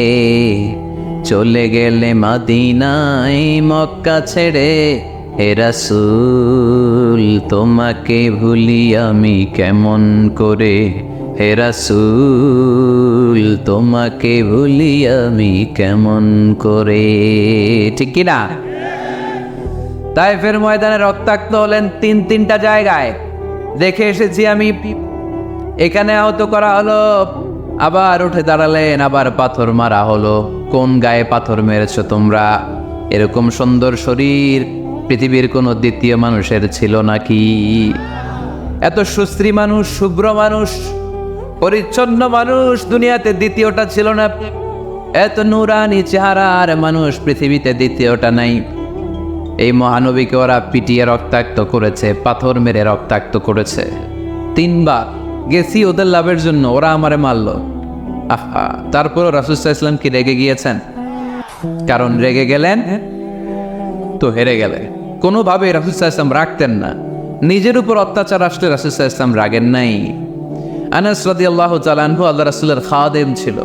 চলে গেলে মদিনায় মক্কা ছেড়ে। হে রাসূল তোমাকে ভুলি আমি কেমন করে, হে রাসূল তোমাকে ভুলি আমি কেমন করে, ঠিক কি না? তায়েফের ময়দানে রক্তাক্ত হলেন তিনটা জায়গায়, দেখে এসেছি আমি। এখানে আহত করা হলো, আবার উঠে দাঁড়ালেন, আবার পাথর মারা হলো। কোন গায়ে পাথর মেরেছো তোমরা? এরকম সুন্দর শরীর পৃথিবীর কোনো দ্বিতীয় মানুষের ছিল নাকি? এত সুশ্রী মানুষ, শুভ্র মানুষ, পরিচ্ছন্ন মানুষ দুনিয়াতে দ্বিতীয়টা ছিল না। এত নুরানি চেহারার মানুষ পৃথিবীতে দ্বিতীয়টা নাই। এই মহানবীকে ওরা পিটিয়ে রক্তাক্ত করেছে, পাথর মেরে রক্তাক্ত করেছে। 3 বার গেছি ওদের লাভের জন্য, ওরা আমারে মারল। আহা, তারপরও রাসূল সাল্লাল্লাহু আলাইহি ওয়াসাল্লাম কি রেগে গিয়েছেন? কারণ রেগে গেলেন তো হেরে গেলে। কোনোভাবে রাসূল সাল্লাল্লাহু আলাইহি ওয়াসাল্লাম রাখতেন না। নিজের উপর অত্যাচার আসলে রাসূল সাল্লাল্লাহু আলাইহি ওয়াসাল্লাম রাগেন নাই। আনাস রাদিয়াল্লাহু তাআলা আনহু আল্লাহ রাসূলের খাদেম ছিল।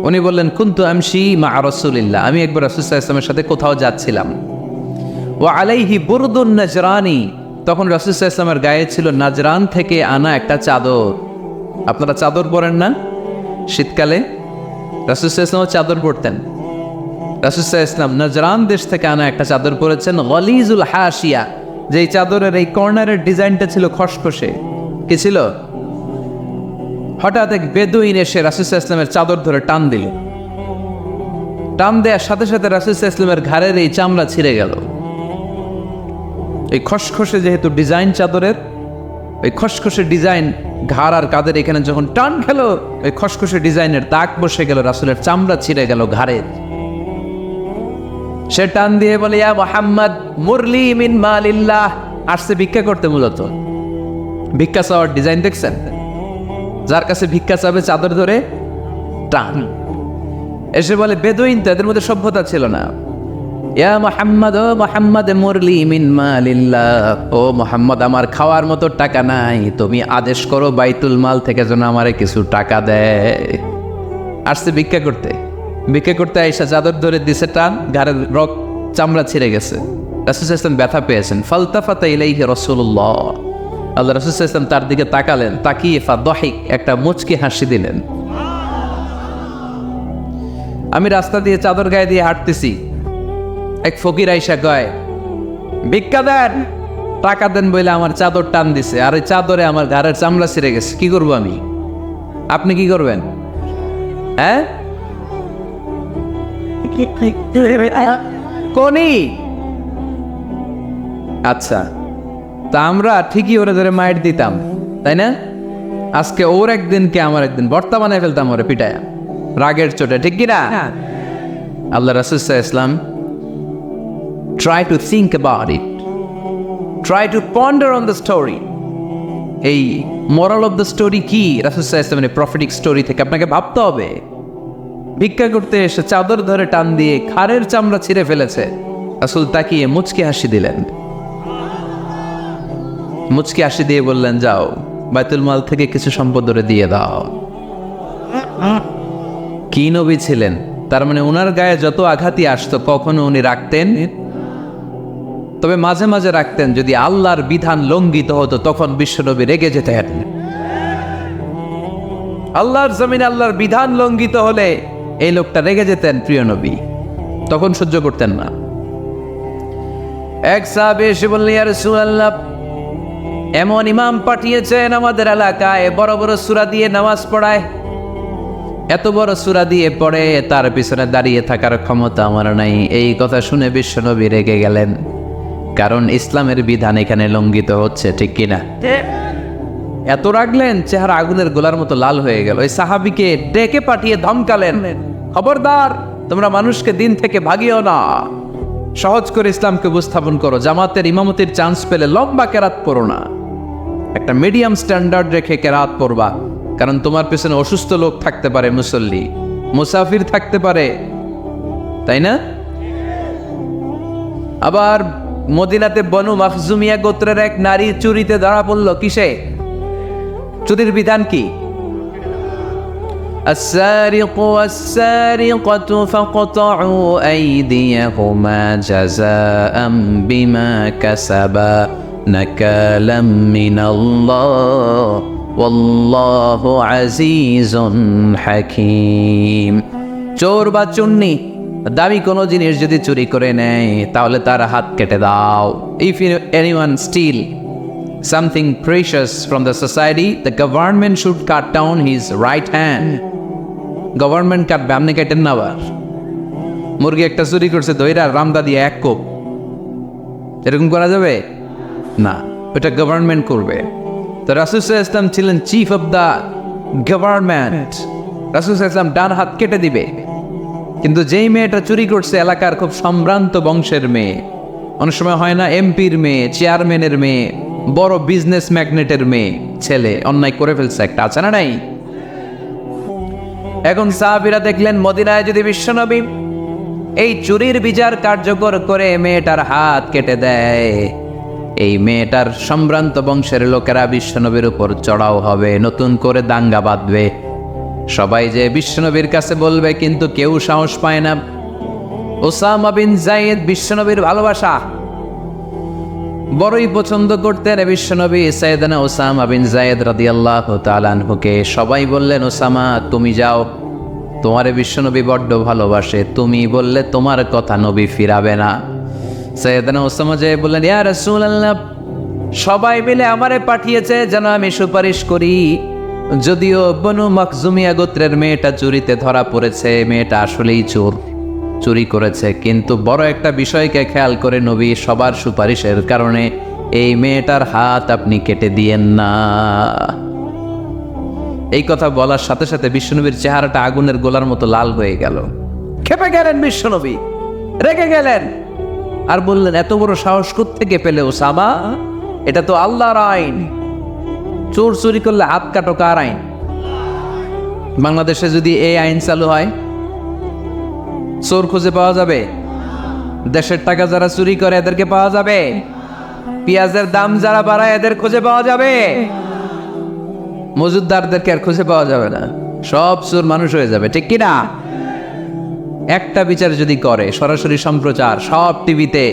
উনি বললেন, কুনতু আমশি মা রাসূলিল্লাহ, আমি একবার রাসূল সাল্লাল্লাহু আলাইহি ওয়াসাল্লামের সাথে কোথাও যাচ্ছিলাম। ওয়া আলাইহি বুরদুন নাজরানি, তখন রাসূল সাল্লাল্লাহু আলাইহি ওয়াসাল্লামের গায়ে ছিল নাজরান থেকে আনা একটা চাদর। আপনারা চাদর পরেন না শীতকালে? রাসূল সাল্লাল্লাহু আলাইহি ওয়াসাল্লাম চাদর পরতেন। রাসূল সাল্লাল্লাহু আলাইহি ওয়াসাল্লাম নাজরান দেশ থেকে আনা একটা চাদর পরেছেন, গলিজুল হাশিয়া, যেই চাদরের এই কর্নারের ডিজাইনটা ছিল খসখসে। কি ছিল? হঠাৎ এক বেদুইন এসে রাসূল সাল্লাল্লাহু আলাইহি ওয়াসাল্লামের চাদর ধরে টান দিল। টান দেওয়ার সাথে সাথে রাসূল সাল্লাল্লাহু আলাইহি ওয়াসাল্লামের ঘাড়ের এই চামড়া ছিঁড়ে গেল। এই খসখসে যেহেতু ডিজাইন চাদরের, ওই খসখসে ডিজাইন ঘাড় আর কাদের এখানে যখন টান খেলো, ওই খসখসে ডিজাইনের দাগ বসে গেল, রাসূলের চামড়া ছিঁড়ে গেল ঘাড়ের। সে টান দিয়ে বলে, ইয়া মুহাম্মদ মুরলি মিন মালিল্লাহ, আসছে ভিক্ষা করতে। মূলত ভিক্ষা চাওয়ার ডিজাইন দেখছেন? যার কাছে ভিক্ষা চাবে চাদর ধরে টান। এসে বলে, বেদুইন তো, এদের মধ্যে সভ্যতা ছিল না। ইয়া মুহাম্মদ, ও মুহাম্মদ মুরলি মিন মালিল্লাহ, ও মুহাম্মদ আমার খাওয়ার মতো টাকা নাই, তুমি আদেশ করো বাইতুল মাল থেকে যেন আমারে কিছু টাকা দেয়। আসছে ভিক্ষা করতে। ভিক্ষা করতে আইসা চাদর ধরে দিছে টান, ঘাড়ের চামড়া ছিঁড়ে গেছে। রাসূল সাল্লাল্লাহু আলাইহি ওয়াসাল্লাম ব্যথা পেয়েছেন। ফালতাফাতা ইলাইহি রাসূলুল্লাহ, আল্লাহ রাসূল সাল্লাল্লাহু আলাইহি ওয়াসাল্লাম তার দিকে তাকালেন, তাকিয়ে ফাদহিক, একটা মুচকি হাসি দিলেন। আমি রাস্তা দিয়ে চাদর গায়ে দিয়ে হাঁটতেছি, এক ফকির আইসা কয়, ভিক্ষা দেন, টাকা দেন বলে আমার চাদর টান দিছে, আর ওই চাদরে আমার ঘাড়ের চামড়া ছিঁড়ে গেছে। কি করবো আমি? আপনি কি করবেন? হ্যাঁ, কোনি? আচ্ছা, তা আমরা ঠিকই ওরে ধরে মাইর দিতাম, তাই না? আজকে ওর একদিন কে আমার একদিন, বর্তমানে ফেলতাম ওরে পিটায়া রাগের চোটে, ঠিক কিনা? আল্লাহ রাসূল সাল্লাল্লাহু আলাইহি ওয়াসাল্লাম try to think about it, try to ponder on the story. এই moral of the story কি? রাসূল সাল্লাল্লাহু আলাইহি ওয়াসাল্লামের প্রফেটিক স্টোরি থেকে আপনাকে ভাবতে হবে। ভিক্ষা করতে এসে চাদর ধরে টান দিয়ে ঘাড়ের চামড়া ছিঁড়ে ফেলেছে। রাসূল তাকিয়ে মুচকি হাসি দিলেন। মুচকি হাসি দিয়ে বললেন, যাও বাইতুল মাল থেকে কিছু সম্পদ ধরে দিয়ে দাও। কি নবী ছিলেন! তার মানে ওনার গায়ে যত আঘাতই আসতো কখনো উনি রাখতেন, তবে মাঝে মাঝে রাখতেন। যদি আল্লাহর বিধান লঙ্ঘিত হতো তখন বিশ্বনবী রেগে যেতেন। আল্লাহর জমিনে আল্লাহর বিধান লঙ্ঘিত হলে এই লোকটা রেগে যেতেন, প্রিয় নবী, তখন সহ্য করতেন না। এক সাহাবী এসে বললেন, ইয়া রাসূলুল্লাহ, এমন ইমাম পাঠিয়েছেন আমাদের এলাকায়, বড় বড় সূরা দিয়ে নামাজ পড়ায়, এত বড় সূরা দিয়ে পড়ে, তার পিছনে দাঁড়িয়ে থাকার ক্ষমতা আমার নাই। এই কথা শুনে বিশ্বনবী রেগে গেলেন, কারণ ইসলামের বিধান এখানে লঙ্ঘিত হচ্ছে, ঠিক কিনা? এত রাগলেন, চেহারা আগুনের গোলার মতো লাল হয়ে গেল। ওই সাহাবীকে ডেকে পাঠিয়ে ধমকালেন, খবরদার, তোমরা মানুষকে দিন থেকে ভাগিও না, সহজ করে ইসলামকে উপস্থাপন করো। জামাতের ইমামতির চান্স পেলে লম্বা কেরাত পড়ো না, একটা মিডিয়াম স্ট্যান্ডার্ড রেখে কেরাত পড়বা, কারণ তোমার পেছনে অসুস্থ লোক থাকতে পারে, মুসল্লি, মুসাফির থাকতে পারে, তাই না? আবার মদিনাতে বনু মাখজুমিয়া গোত্রের এক নারী চুরিতে ধরা পড়ল। কিসে? চুরির বিধান কি? السارق والسارقة فاقطعوا أيديهما جزاء بما كسبا نكالا من الله ওয়াল্লাহু আজিজুন হাকীম। চোর বা চুন্নি দামি কোনো জিনিস যদি চুরি করে নেয় তাহলে তার হাত কেটে দাও। If anyone steal something precious from the society, the government should cut down his right hand. Government কাটবে, আপনি কেটেন না। আবার মুরগি একটা চুরি করছে দইরা রামদা দিয়ে এক কোপ, এরকম করা যাবে না, ওটা গভর্নমেন্ট করবে। তো রাসূল সাল্লাল্লাহু আলাইহি ওয়াসাল্লাম ছিলেন চিফ অফ দ্য গভর্নমেন্ট, রাসূল সাল্লাল্লাহু আলাইহি ওয়াসাল্লাম ডান হাত কেটে দিবে। কিন্তু যেই মেয়েটা চুরি করছে এলাকার খুব সম্ভ্রান্ত বংশের মেয়ে, অনেক সময় হয় না এমপির মেয়ে, চেয়ারম্যানের মেয়ে, বড় বিজনেস ম্যাগনেটের মেয়ে, ছেলে অন্যায় করে ফেলছে একটা, আছে না নাই? এখন সাহাবীরা দেখলেন মদিনায় যদি বিশ্বনবী এই চুরির বিচার কার্যকর করে মেয়েটার হাত কেটে দেয়, এই মেয়েটার সম্ভ্রান্ত বংশের লোকেরা বিশ্বনবীর উপর চড়াও হবে, নতুন করে দাঙ্গা বাঁধবে, সবাই যে বিশ্বনবীর কাছে বলবে, কিন্তু কেউ সাহস পায় না। ওসামা বিন যায়েদ বিশ্বনবীর ভালোবাসা বড়ই পছন্দ করতেন বিশ্বনবী। সাইয়েদনা ওসামা বিন যায়েদ রাদিয়াল্লাহু তাআলা আনহুকে সবাই বললেন, ওসামা তুমি যাও, তোমারে বিশ্বনবী বড্ড ভালোবাসে, তুমি বললে তোমার কথা নবী ফিরাবে না। সাইয়েদনা ওসামা যে বললেন, ইয়া রাসূলুল্লাহ, সবাই মিলে আমারে পাঠিয়েছে যেন আমি সুপারিশ করি, যদিও বনু মাখজুমিয়া গোত্রের মেয়েটা চুরিতে ধরা পড়েছে, মেয়েটা আসলেই চোর, চুরি করেছে, কিন্তু বড় একটা বিষয়কে খেয়াল করে নবী সবার সুপারিশের কারণে এই মেয়েটার হাত আপনি কেটে দিয়েন না। এই কথা বলার সাথে সাথে বিশ্বনবীর চেহারাটা আগুনের গোলার মতো লাল হয়ে গেল, ক্ষেপে গেলেন বিশ্বনবী, রেগে গেলেন, আর বললেন, এত বড় সাহস কোত্থেকে পেলে ওসামা? এটা তো আল্লাহর আইন, চোর চুরি করলে হাত কাটো কার আইন? বাংলাদেশে যদি এই আইন চালু হয়, চোর খুঁজে পাওয়া যাবে? দেশের টাকা যারা চুরি করে এদেরকে পাওয়া যাবে? পেঁয়াজের দাম যারা বাড়ায় এদের খুঁজে পাওয়া যাবে? মজুদদারদেরকে আর খুঁজে পাওয়া যাবে না, সব চোর মানুষ হয়ে যাবে, ঠিক কিনা? একটা বিচার যদি করে, সরাসরি সম্প্রচার সব টিভিতে,